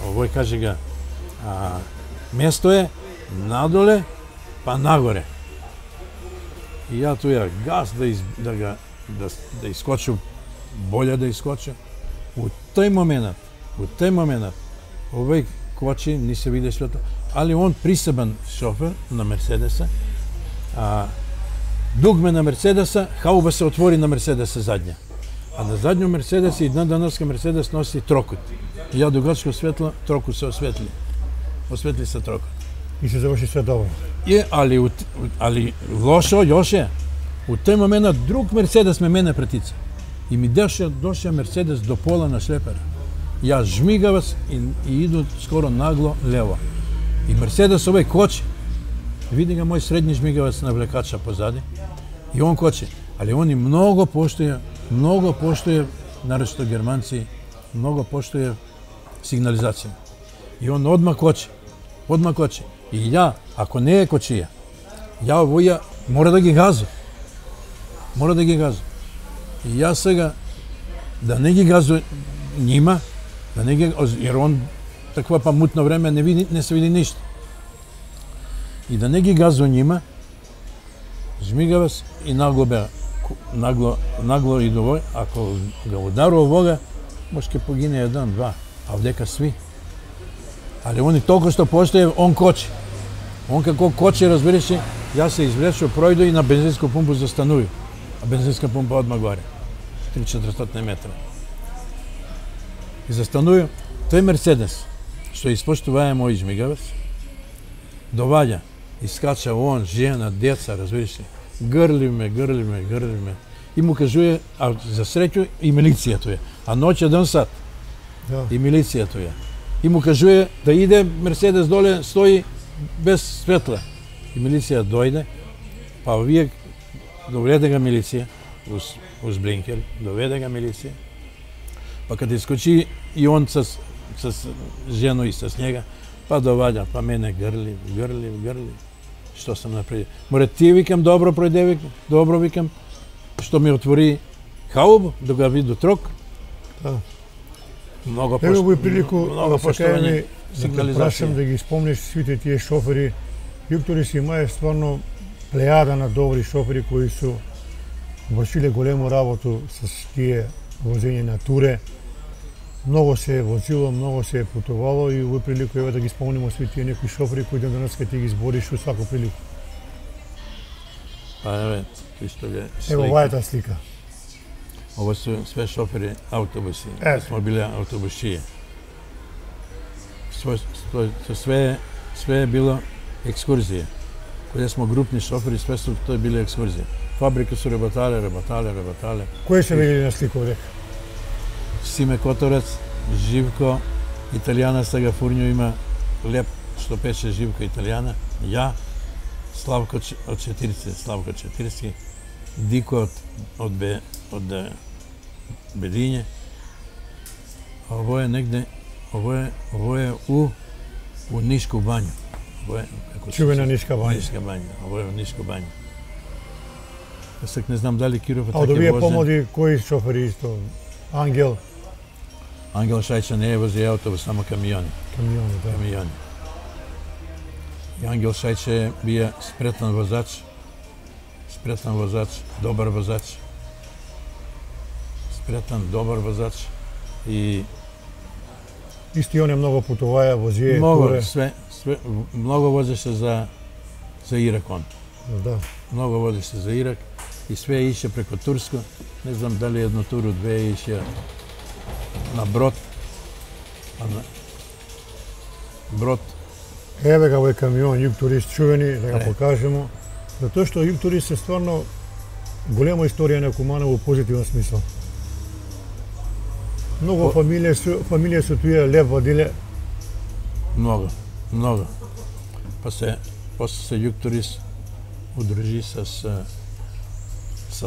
овој кажи га, место е надоле, па нагоре. И ја туја газ да искочу, болje да искочу. У тој момент, овој кочи, не се виде светло, али он присебен шофер на Мерцедеса, дугме на Мерцедеса, хауба се отвори на Мерцедеса задња. А на задњу Мерцедес и една денеска Мерцедес носи трокот. И ја дугачко светло, трокот се осветли. Осветли се трокот. И се заврши све добро. Али лошо још е. У тој момент друг Мерцедес ме мене претица. И ми доше Мерцедес до пола на шлепера. Ја жмигавас и иду скоро нагло лево. И Мерцедес овој кочи. Види га мој средни жмигавац на влекача позади. И он кочи. Али они многу поштуе, нарешто германци, многу поштуе сигнализација. И он одма кочи. И ја, ако не е кочија, ја овоја мора да ги газу. И ја сега да не ги газу нима, jer он таква па мутно време не се види ништо. И да не ги газу нима, жмигавас и нагло иду овој, ако ga удару овога, може ќе погине еден, два, а овдека сви. Али они толку што постоje, он кочи. Он како кочи, разбираш, јас се извлечу, пројду и на бензинску пумпу застаную. А бензинска пумпа одма горе. 300-400 метра. И застаную, тој Мерцедес, што испоштуваја мој жмигавец, доваѓа, искача он, жена, деца, разбираш, грли ме. И му кажуе, а за среќу и милиција тоја. А ноќ 1 сат. Да. И милиција тоја. И му кажуе да иде Мерцедес доле, стои без светла. И милиција дојде, па овие доведе га милиција, уз блинкер, доведе га милиција. Па кога искочи и он с жено и с njega, па доваѓа, па мене грли. Што сам направил? Море ти викам, добро пројде, добро викам, што ми отвори хауб, да го виду трок. Да. Много поштовање сигнализација. Да ги спомниш сите тие шофери. Виктори си имае стварно плејада на добри шофери кои су вршиле голему работу с тие возење на туре. Многу се е возило, многу се е путувало и во прилику ева да ги спомнимо сви тие некои шофери кои денеска ти ги збориш у сваку прилику. Па еве, што е слика. Ево овајата слика. Ова се све шофери автобуси, смо биле автобусчије. Све е било екскурзија. Која смо групни шофери, све су тоа биле екскурзија. Фабрика су работале. Кои се видели на слика овде? Симе Которец, Живко Италијана сега Фурњо има леп што пеше Живко Италијана, ја, Славко од Четирски, Дико од Бедиње. Ово е негде, ово е у Нишку бању. Чувена Нишка бања. Нишка бања, ово е у Нишку бању. Сак не знам дали Киров е така возен. А од овие помоди кои шофери исто? Ангел? Ангел Шајча не е вози автобус, само камиони. Камиони, да. Камиони. И Ангел Шајче бија спретан возач, добар возач. Добар возач и исти он е многу путуваја, возие, туре. Многу возеше за Ирак он. Да. Многу возеше за Ирак и све ише преку Турско. Не знам дали едно туру, две ише на брод. Брод. Еве га овој камион Југ турист чувени, да го покажемо. Затоа што Југ турист е стварно голема историја на Куманово во позитивен смисол. Многу фамилија се туја леп вадиле. Много. После се Југ турист удружи со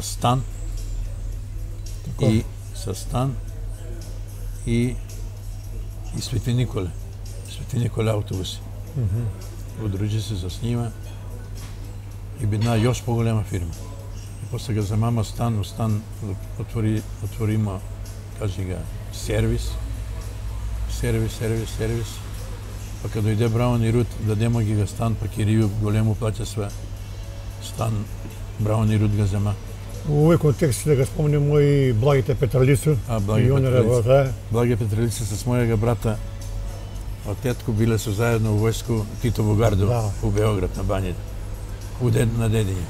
Стан. И со Стан и Свети Николе автобуси. Удружи се за снима и бидна још поголема фирма. И после ga замама Стан отворимо, кажи га, сервис. Па кога дојде Браун и Рут, дадемо ги га Стан, па Кирiju голему плаќа све. Стан, Браун и Рут га зема. У овој контекст да га спомнемо и Благите Петралицу. Благи Петралицу с мојега брата од тетко биле се заедно у војску Титово гарду у Београд на Бањите. На Дедиње.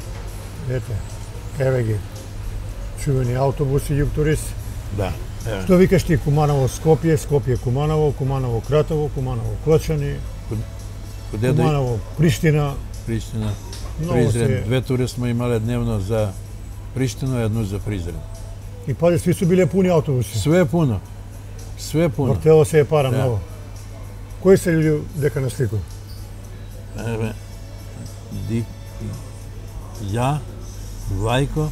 Ете, еве ги. Чувени автобуси Југ турист. Да. Што викаш ти Куманово Скопје, Скопје Куманово, Куманово Кратово, Куманово Клачани, Куманово Приштина. Призрен. Две тури сме имале дневно за Приштина и едно за Призрен. И пази, сви су биле пуни автобуси. Све е пуно. Вртело се е пара многу. Кои се луѓе дека на слику? Еве, ја, Вајко,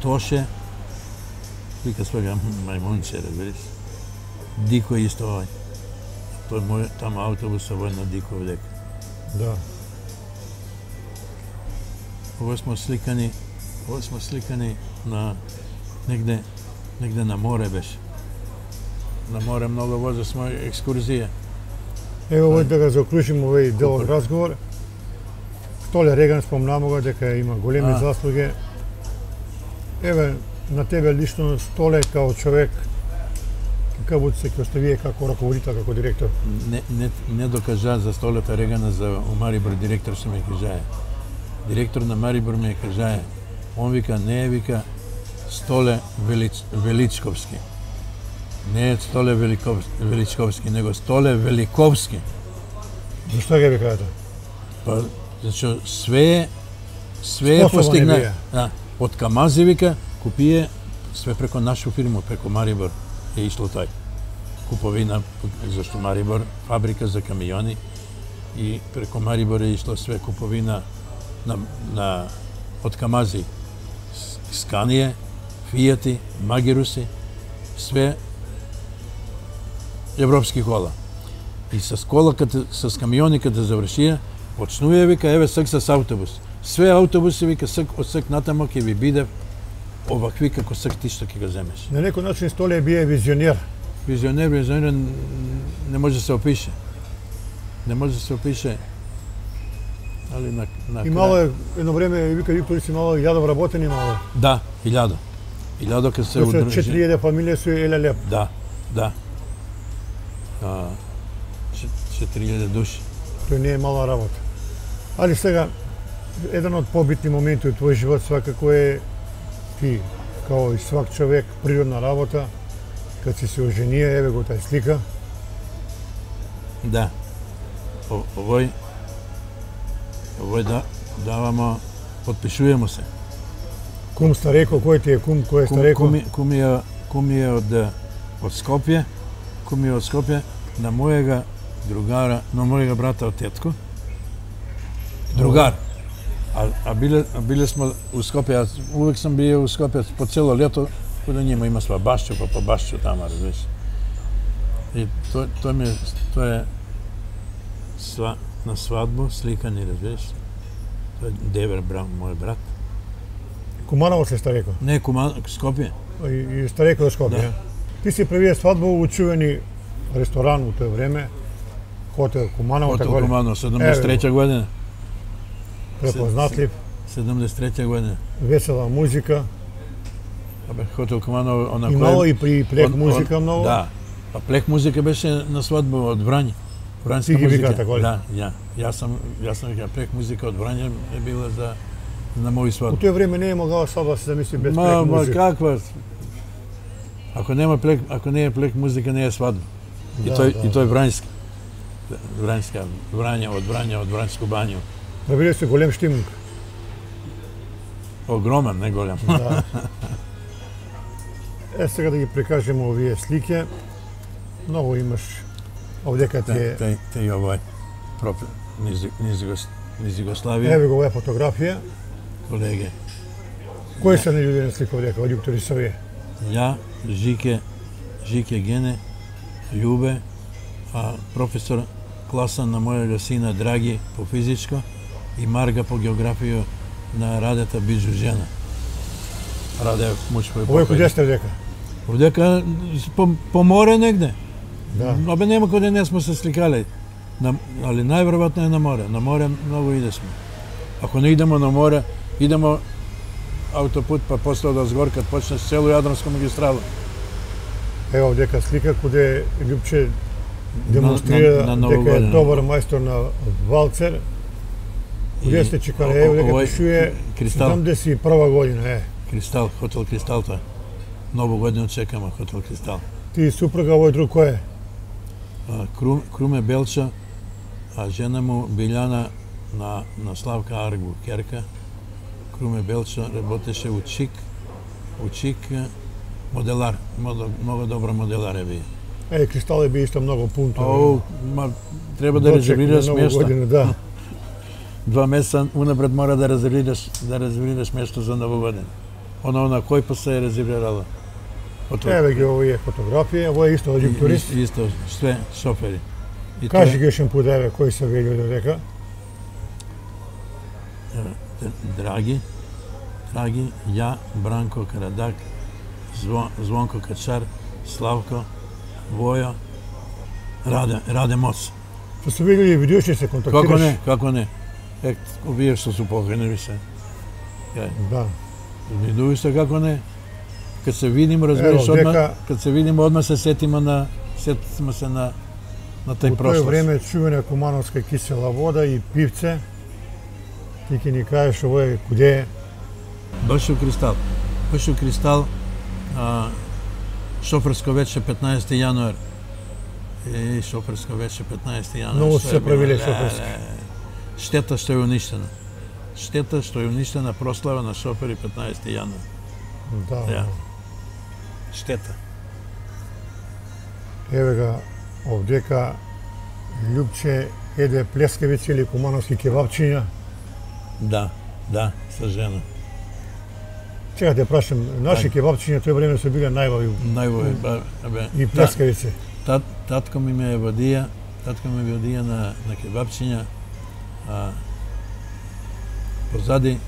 Тоше, вика свега мајмунче, разбериш. Дико исто овај. Тој мој таму автобус овој на Дико дека. Да. Ово сме сликани на негде на море беше. На море многу возе сме екскурзија. Ево овој да го заклучиме овој дел од разговор. Столе Реган спомнamo го дека има големи заслуги. Еве на тебе лично Столе као човек како се ќе оставие како раководител, како директор. Не докажа за Столета Регана за Марибор директор што ме кажае. Директор на Марибор ме кажае. Он вика не е вика Столе Величковски. Не е Столе Величковски, него Столе Великовски. Зашто ги викаате? Па, зашто све е постигна. Од Камази вика, купие све преко нашу фирму, преко Марибор е ишло тај. Куповина, зашто Марибор, фабрика за камиони, и преко Марибор е ишло све куповина од Камази. Сканije, Фијати, Магируси, све европски кола. И с камиони каде завршија, почнуе вика, еве сак с автобус. Све автобуси вика, од сак натамо ќе ви биде овакви како сак ти што ќе го земеш. На некој начин Столе бие визионер. Визионер не може да се опише. Али на имало е едно време вика Југ турист имало 1000 вработени мало. Да, 1000. 1000 кога се удружи. 4000 фамилија се еле леп. Да. 4000 души. Тој не е мала работа. Али сега еден од побитни моменти од твој живот свакако е ти, као и свак човек, природна работа, кад си се оженија, еве го тај слика. Да. Овој давамо, подпишуваме се. Кум Стареко, кој ти е кум, кој е Стареко? Кум е од Скопје, како ми од Скопје, на мојега другара, на мојега брата од тетко. Другар. А биле сме у Скопје, јас увек сам биел у Скопје по цело лето, кога нима има сва Башчо, па по Башчо тама, разбираш. И тоа е на свадбу сликани, разбираш. Тоа е Девер мој брат. Куманово се стареко? Не, Скопје. И стареко од Скопје. Да. Ти си превие свадбу у чувени ресторан у тоа време, Хотел Куманово. Хотел Куманово, 73 година. Препознатлив. 73 година. Весела музика. Хотел Куманово, она имало и при плек музика многу. Да. Па плек музика беше на свадба од Врање. Вранска музика. Ти ги вика така ли? Да, јас сум плек музика од Врање е била на мој свадба. У тоа време не е могла свадба се замисли без плек музика. Каква? Ако не е плек музика, не е свадба. И тој врањски. Врање, од Врањско бању. Набиле се голем штимунг. Огромен, не голем. Да. Сега да ги прикажеме овие слики. Многу имаш овдека ти е... Те овај низ Југославија. Еве го оваа фотографија. Колеги. Кои се на луѓе на слика овдека, од Јуктори Савија? Ја, Жике Гене, Љубе, професор класа на мојega сина Драги по физичко и Марга по географија на Радета Биджужена. Раде муж кој Овој куде сте овдека? Овдека по море негде. Да. Абе нема каде не сме се сликале. Али најверојатно е на море. На море многу идесме. Ако не идемо на море, идемо автопут, па после од Азгор, кад почнеш цело Јадранска магистрала. Ево овдека слика куде Љупче демонстрира дека е добар мајстор на валцер. Куде сте чекале, ево дека пишуе 71 година, е. Кристал, хотел Кристал тоа. Ново година чекаме хотел Кристал. Ти и супруга, овој друг кој е? Круме Белча, а жена му Билјана на Славка Аргу, керка. Круме Белча работеше у ЧИК, моделар, многу добра моделар е бие. Кристал е би исто многу пунто. Треба да резервираш место. Да. 2 месеца унапред мора да резервираш место за Ново година. Она кој па се е резервирала? Еве ги овие фотографии, ово е исто од турист. Исто, све шофери. Кажи ги ешен пут, еве, кои се вели од дека? Драги, ја, Бранко Карадак, Звонко Качар, Славко, Воја, Раде Моц. Што се видели видеоши се контактираш? Како не? Овие што су покреневи се. Да. Видуви се како не? Кад се видимо, разбереш одма се сетиме се на тај прошлост. У тој време чувена кумановска кисела вода и пивце. Ти ќе ни кажеш ово е куде е? Баш у Кристал, шоферско вече 15 јануар. Шоферско вече 15 јануар. Многу се правиле шоферски. Штета што е уништена прослава на шофери 15 јануар. Да. Штета. Еве га овдека Љупче еде плескавици или кумановски кебапчиња. Да, со жена. Чека те прашам, наши кебапчиња тој време се биле најубави. И плескавици. Татко ми ме водија на кебапчиња. Позади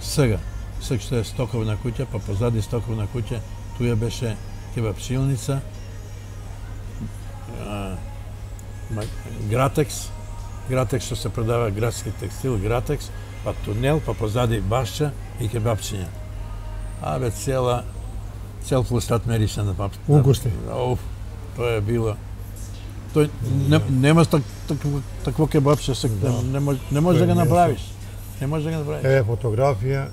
сега што е стоковна куќа, па позади стоковна куќа, туја беше кебапчилница, Гратекс што се продава градски текстил, Гратекс, па тунел, па позади башча и кебапчиња. Цел площад мерише на пап. Укусни. Тоа е било. Тој нема такво кебапче, не може да го направиш. Еве фотографија,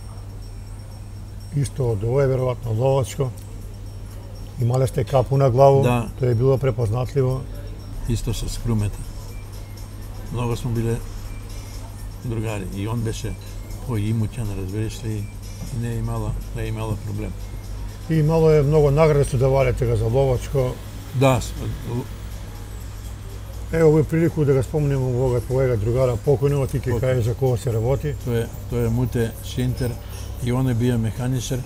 исто од ово е веројатно ловачко. Имале сте капу на главу, тоа е било препознатливо. Исто со скрумета. Многу сме биле другари и он беше поимуќен, разбереш ли, и не е имала проблем. И имало е многу награди што давале тега за ловачко. Да, Ево овој прилику да го спомнеме овога твојega другара покојнова, ти ќе кажеш за кого се работи. Тој е Муте Шинтер и он е бија механичар,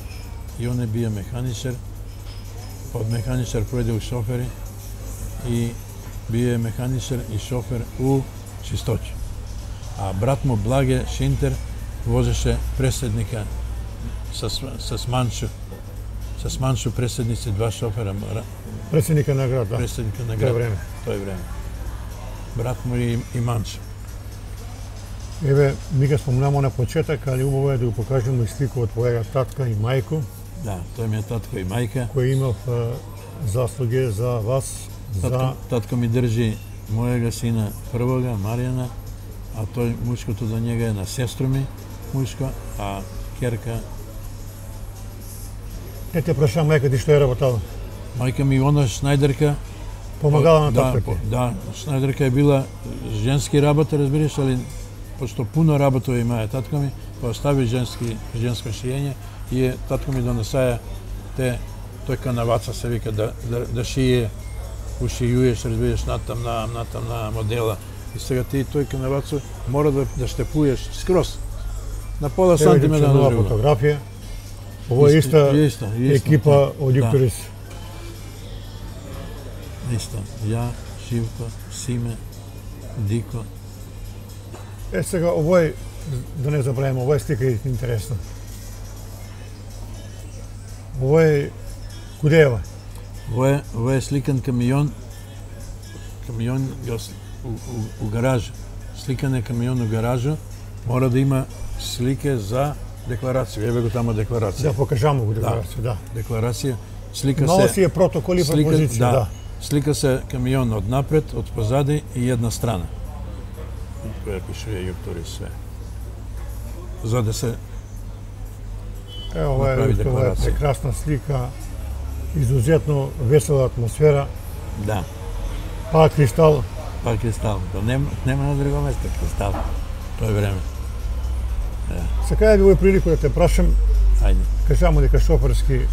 од механичар пројде у шофери и бие механичар и шофер у чистоќа. А брат му Благе Шинтер возеше преседника с Манчо преседници, два шофера. Преседника на град, да. Преседника на град. Тој време. Брат му и Манчо. Еве, ми го спомнamo на почеток, али убаво е да го покажеме и слика од твојага татка и мајко. Да, тој ми е татко и мајка. Кој имав заслуги за вас. Татко ми држи мојega сина првога, Маријана, а тој мушкото до njega е на сестру ми, мушко, а керка... Те прашам мајка ти што е работала? Мајка ми она шнајдерка. Помагала на татко? Да, шнајдерка е била женски работа, разбираш, али пошто пуно работа имае татко ми, па остави женско шиење и татко ми донесаја тој канаваца се вика да шие, ушијуеш, разбираш, натам на модела. И сега ти тој канавацо мора да штепуеш скроз. На пола сантиметра на друго. Фотографија. Ово е иста екипа од Јукторис. Исто. Ја, Живко, Симе, Дико. Сега овој, да не забравим, овој слика е интересна. Овој куде е? Овој е сликан камион у гаража. Сликан е камион у гаража, мора да има слике за декларација. Еве го тамо декларација. Да покажамо го декларација, да. Декларација. Слика се... Мало си е протоколи и пропозиција, да. Слика се камион од напред, од позади и една страна. Која пишува Јукторис све. За да се направи декларација. Ова е прекрасна слика, изузетно весела атмосфера. Да. Па Кристал. Па Кристал. Нема на друго место Кристал. Тоа време. Сега е овој прилику да те прашам. Ајде. Кажамо дека шоферски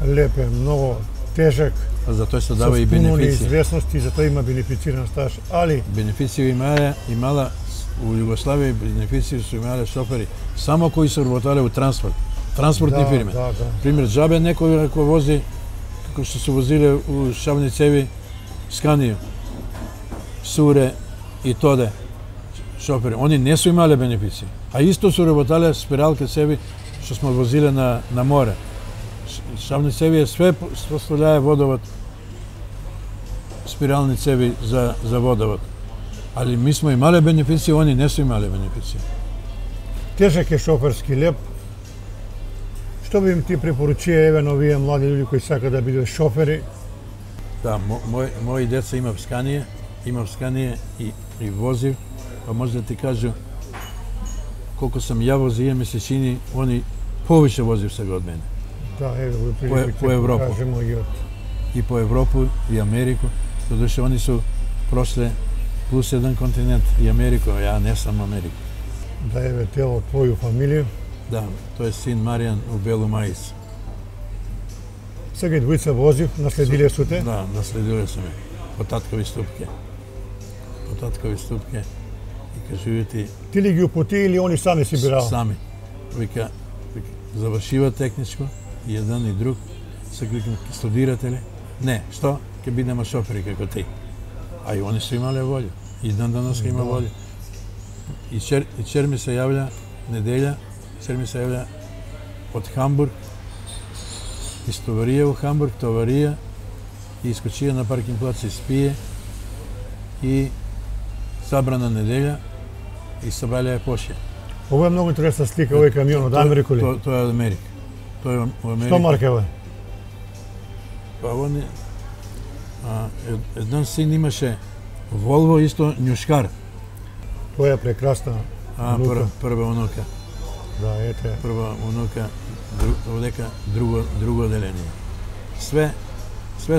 леп е многу тежак. За тоа се дава и бенефиција. Со пуно неизвестности, за тоа има бенефициран стаж, али... Бенефиција имала у Југославија, бенефиција се имале шофери, само кои се работале у транспортни фирми. Пример, джабе некој ако вози, како што се возиле у шавни цеви, Сканија, Суре и Тоде, шофери, они не се имале бенефиција. А исто се работале спиралка цеви, што сме возиле на море. Шавни цеви е све поставляе водовод, спирални цеви за водовод. Али ми сме имале бенефиција, они не се имале бенефиција. Тежак е шоферски леп. Што би им ти препоручија еве на овие млади луѓе кои сакаат да бидат шофери? Да, мои деца имав Сканија и возив, па може да ти кажу колку сам ја возија, ми се чини, они повише возив сега од мене. Да, еве по Европа. И по Европу, и Америку, додуше они су прошле плюс еден континент, и Америку, ја не сам Америка. Да, еве тело твоју фамилија. Да, тој е син Маријан у Белу Мајс. Сега и двојца возив, наследиле су те? Да, наследиле су ме. По таткови ступке. И кажују ти... Ти ли ги упути или они сами си бираа? Сами. Вика, завршива техничко, и еден и друг. Се викам, студирате ли? Не, што? Ке бидеме шофери како ти. А и они су имале волја. И ден денес има волја. И чер ми се јавља неделја, од Хамбург, из товарија у Хамбург, товарија, и искочија на паркинг плац и спие, и забрана неделја, и сабалја е Пошја. Ова е многу интересна слика, овој камион од Америка ли? Тоа е од Америка. Што марка е? Па они... Еден син имаше Волво, исто Њушкар. Тоа е прекрасна унука. Прва унука. Да, ете. Прва унука, овдека друго оделение. Све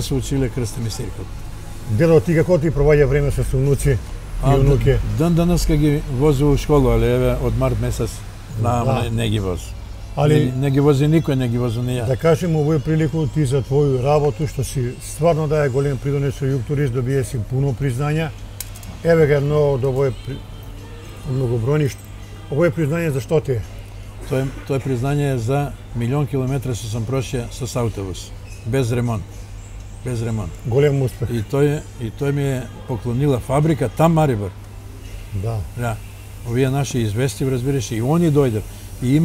се училе крстен и циркот. Дедо, ти како ти проваѓа време со унуци и унуке? Ден денеска ги вози у школу, али еве од март месец не ги вози. Али Не ги вози никој, не ги вози ни ја. да кажем овој прилику ти за твоју работу што си стварно дае голем придонес со Југ Турист, добие си пуно признања. Еве га едно од овој многобројни овој признање за што ти е? Тоа признање е за 1.000.000 километри што сам прошија с автобус, без ремонт. Без ремонт. Голем успех. И тој ми е поклонила фабрика там Марибор. Да. Да. Овие наши извести, разбираш, и они дојдат. И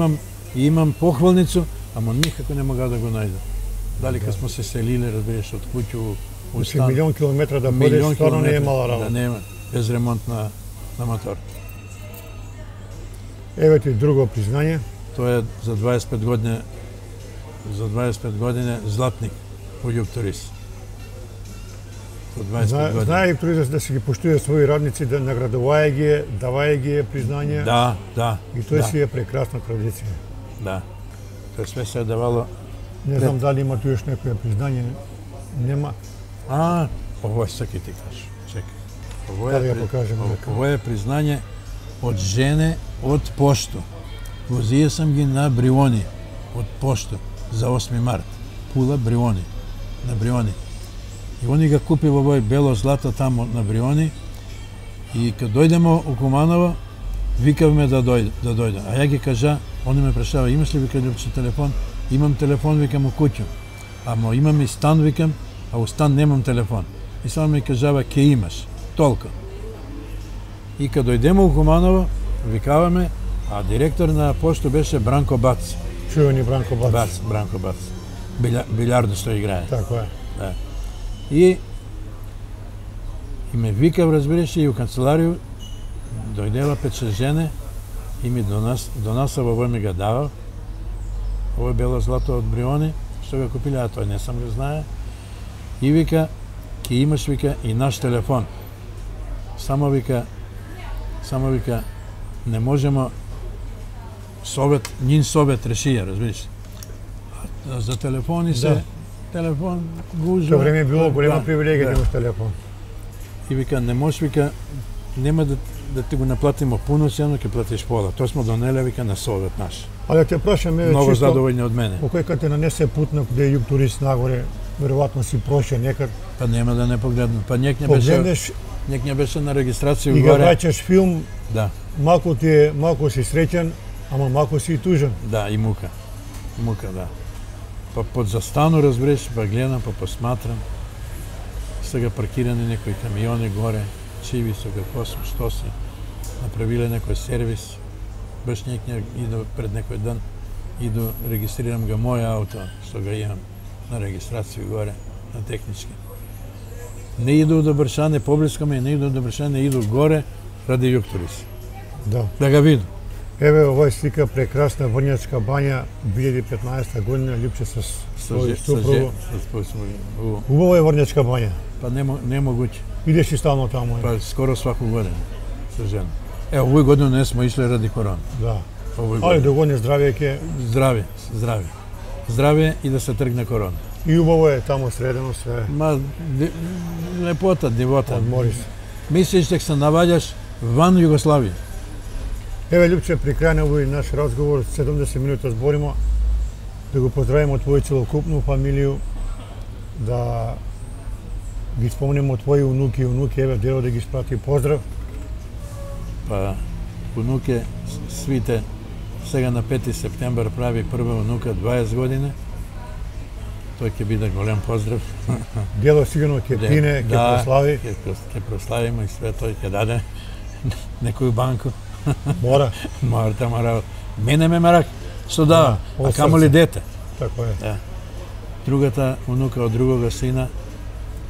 имам похвалницу, ама никако не мога да го најдам. Дали кога смо се селиле, разбираш, од куќу у Значи стан. 1.000.000 километра да подеш, стварно не е мала работа. Да нема, без ремонт на мотор. Еве ти друго признање. Тоа е за 25 години, златник у Југ Турист. За 25 години. Знае Југ Турист да се ги поштуе своји радници, да наградуваје ги, даваје ги признање. Да. И тоа си е прекрасна традиција. Да. Тоа све се е давало. Не знам дали има tu još некоја признање. Нема. Ово сакај ти кажеш. Чекај. Да ја покажем. Ово е признање од жене од пошто. Возија сам ги на Бриони од пошто за 8 март. Пула Бриони. На Бриони. И они ga купи во овој бело злато тамо на Бриони. И кога дојдемо у Куманово, викавме да дојде. А ја ги кажа, они ме прашава, имаш ли вика Љупче телефон? Имам телефон, викам у куќу. Ама имам и стан, викам, а у стан немам телефон. И само ми кажава, ке имаш. Толку. И кога дојдемо у Куманово, викаваме, а директор на пошто беше Бранко Бац. Чувени Бранко Бац. Бранко Бац. Билјардо што играе. Тако е. Да. И ме викав, разбираш, и у канцеларiju дојдела 5-6 жене и ми донасава овој ми га дава. Ово е бело злато од Бриони, што го купиле, а тој не сам го знае. И вика, ке имаш, вика, и наш телефон. Само вика, не можемо нин совет решија, разбираш. А за телефони се, телефон гужва. Тоа време било голема привилегија да имаш телефон. И вика, не можеш, вика, нема да ти го наплатимо пуно, сено ќе платиш пола. Тоа смо донеле, вика, на совет наш. Але те прашам, Много чисто, задоволни од мене. Окој кога те нанесе путна каде е Југ Турист нагоре, веројатно си прошao некад. Па нема да не погледнам. Па нек не беше на регистрација и го горе. праќаш филм, Да, малку си среќен, ама малку си и тужен. да, и мука. Мука, да. Па под застану, разбереш, па гледам, па посматрам. Сега паркирани некои камиони горе, чиви со какво сум, што си. Направиле некој сервис. Баш некој иду пред некој ден, иду регистрирам го мој ауто, што го имам на регистрација горе, на технички. Не иду до Бршане, поблискаме, не иду до Бршане, иду горе ради Југ Турист. Да. Да га видам. Еве овој слика прекрасна Врњачка бања 2015 година, Љупче со свој супруга. Убава е Врњачка бања. Па не могуќе. Идеш и стално таму. Па скоро сваку година со жена. Овој година не смо ишле ради корона. Да. Али до година здравје ќе. Здравје и да се тргне корона. И убаво е таму средено све. Ма лепота, дивота. Одмори се. Мислиш дека се наваѓаш ван Југославија. Еве Љупче, при крај на овој наш разговор, 70 минута зборимо, да го поздравиме твоја целокупну фамилију, да ги спомнеме твои унуки и унуки, еве Дело да ги спрати поздрав. Па унуке свите сега на 5 септембар прави прва унука 20 години. Тој ќе биде голем поздрав. Дело сигурно ќе пине, ќе прослави. Ќе прославиме и све тој ќе даде некој банку. Мора. Мора тама работа. Мене ме мерак што дава, а камо ли дете. Тако е. Да. Другата унука од другога сина,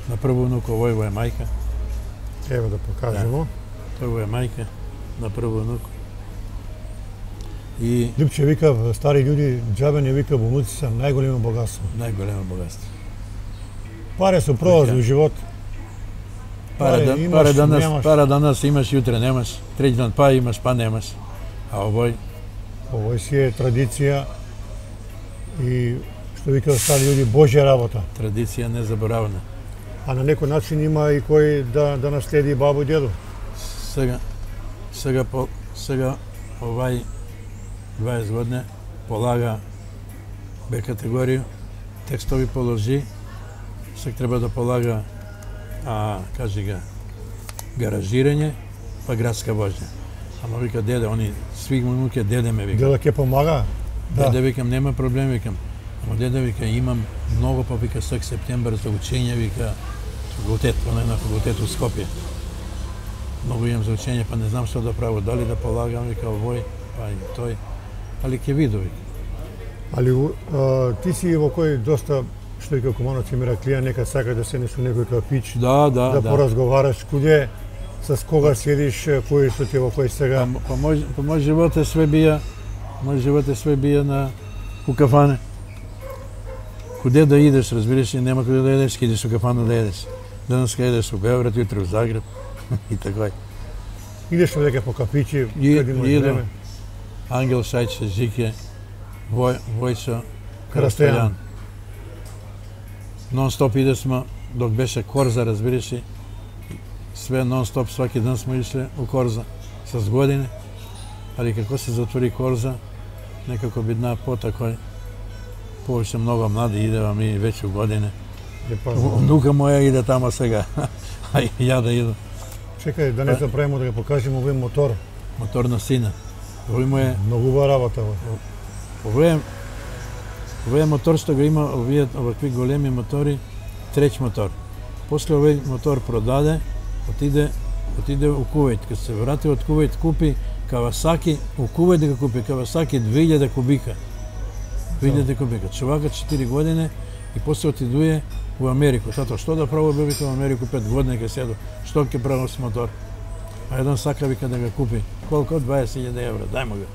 на прво унука овој е мајка. Ево да покажемо. Тој е мајка, на прво унука. И Љупче вика, стари људи, џабе не вика, внуци се најголемо богатство. Најголемо богатство. Паре се пролази у живот. Пара данас имаш, јутре немаш. Треќ дан па имаш, па немаш. А овој си е традиција и што вика стари људи, Божја работа. Традиција незаборавна. А на некој начин има и кој да наследи бабу и дедо. Сега овај 20 години полага Б категорiju, текстови положи, сега треба да полага, кажи га, гаражирање, па градска вожња. Ама вика, деде, они сви внуке, деде ме вика. Деда ќе помага? Да. Деде викам, нема проблем, викам. Ама деде вика, имам многу, па вика, сак септембар за учење, вика, факултет, на факултет у Скопје. Многу имам за учење, па не знам што да право, дали да полагам, вика, овој, па и тој. Али ќе виду, вика. Али ти си во кој доста, што и како Кумановци ми раклија, нека сака да седнеш у некој кафич, Да поразговараш, куде, с кога седиш, кој што ти во кој сега? Па мој живот е све бија, на у кафане. Куде да идеш, разбираш, нема куде да идеш, ќе идеш у кафана да едеш. Денес ке идеш у Београд, јутре у Загреб и така. Идеш овдека по кафичи, каде имаш време? Ангел Шајче, Жике, Војчо, Карастојан. Нон-стоп идесме, док беше Корза, разбираш ли, све нон-стоп, сваки ден сме ишле у Корза, с години, али како се затвори Корза, некако бидна потакој, повеќе много млади идева ми веќе у години. Внука моја иде тама сега, а и ја да иду. Чекај, да не забравимо да го покажемо овој мотор. Мотор на сина. Овој му е... Многува работа. Овој мотор што го има, овакви големи мотори, треќ мотор. После овој мотор продаде, отиде у Кувејт. Кога се врати од Кувејт, купи Кавасаки, у Кувејт да купи Кавасаки 2000 кубика. 2000 кубика. Човека 4 години и после отидуе у Америку. Тато, што да право бе, вика, у Америку 5 години ке седо. Што ќе правам с мотор? А еден сака, вика, да го купи. Колко? 20.000 евра. Дај му го.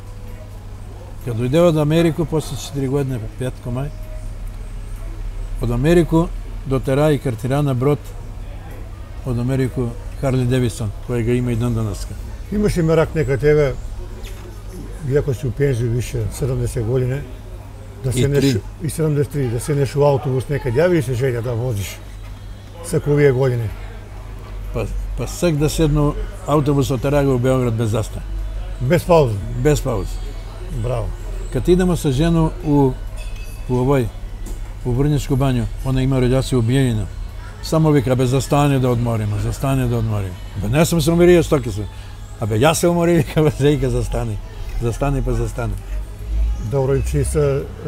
Кога дојде од Америку, после 4 години, петко мај, од Америку дотера и картира на брод од Америку Харли Девисон, кој го има и ден денеска. Имаш ли мерак нека тебе, иако си у пензiju више 70 години, да седнеш и 73, да седнеш у автобус некаде, јави ли се желја да возиш секој овие години? Па сек да седну автобус од Тарага у Београд без застој. Без пауза? Без пауза. Браво. Кад идемо со жену у Врничку бању, она има роѓаци у Бијелина. Само вика, бе, застане да одмориме. Бе, не сум се уморија, што ке сум. Абе, јас се умори, вика, бе, Зејка, застани. Добро, и че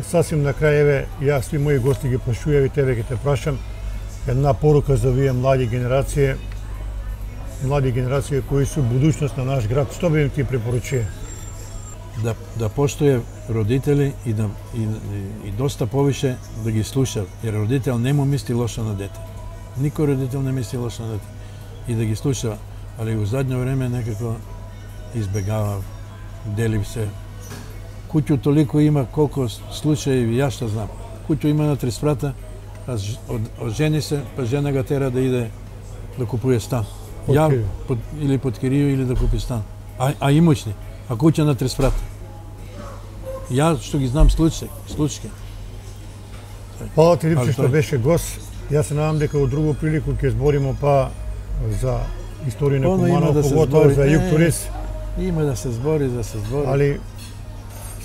сасим на крајеве, јас сви мои гости ги прашувам и тебе ќе те прашам. Една порука за вие млади генерации кои су будуćност на наш град, што би им ти препоручија? Да постоje родители и доста повише да ги слуша, jer родител не му мисли лошо на дете. Никој родител не мисли лошо на дете. И да ги слуша, али у задње време некако избегава, дели се. Куќу толико има колку случаи, јас што знам. Куќу има на 3 спрата, ожени се, па жена га тера да иде да купуе стан. Или под кирiju, или да купи стан. А имучни. А куќа на 3 спрата. Ја што ги знам случаи. Фала ти, Липче, што беше гост. Јас се надам дека во другу прилику ќе збориме па за историја на Куманово, поготово за Југ Турист. Има да се збори. Али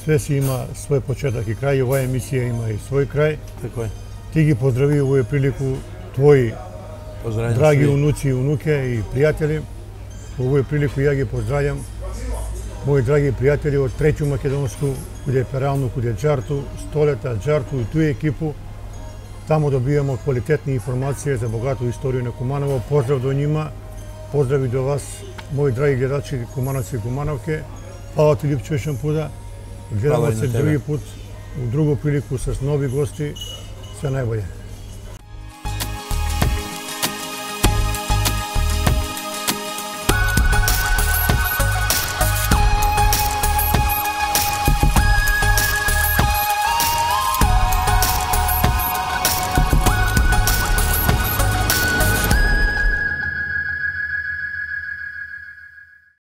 све си има свој почеток и крај, оваа емисија има и свој крај. Така е. Ти ги поздрави овој прилику твои драги унуци и унуке и пријатели. Овој прилику ја ги поздравljam мои драги пријатели од Треќу Македонску, куде Пералну, куде Џарту, Столета, Џарту и туј екипу. Тамо добиваме квалитетни информации за богату историја на Куманово. Поздрав до нима, поздрави до вас, мои драги гледачи Кумановци и Кумановке. Фала ти, Липче, ешен пуда. Гледаме се други пут, у другу прилику с нови гости. Се најбоље.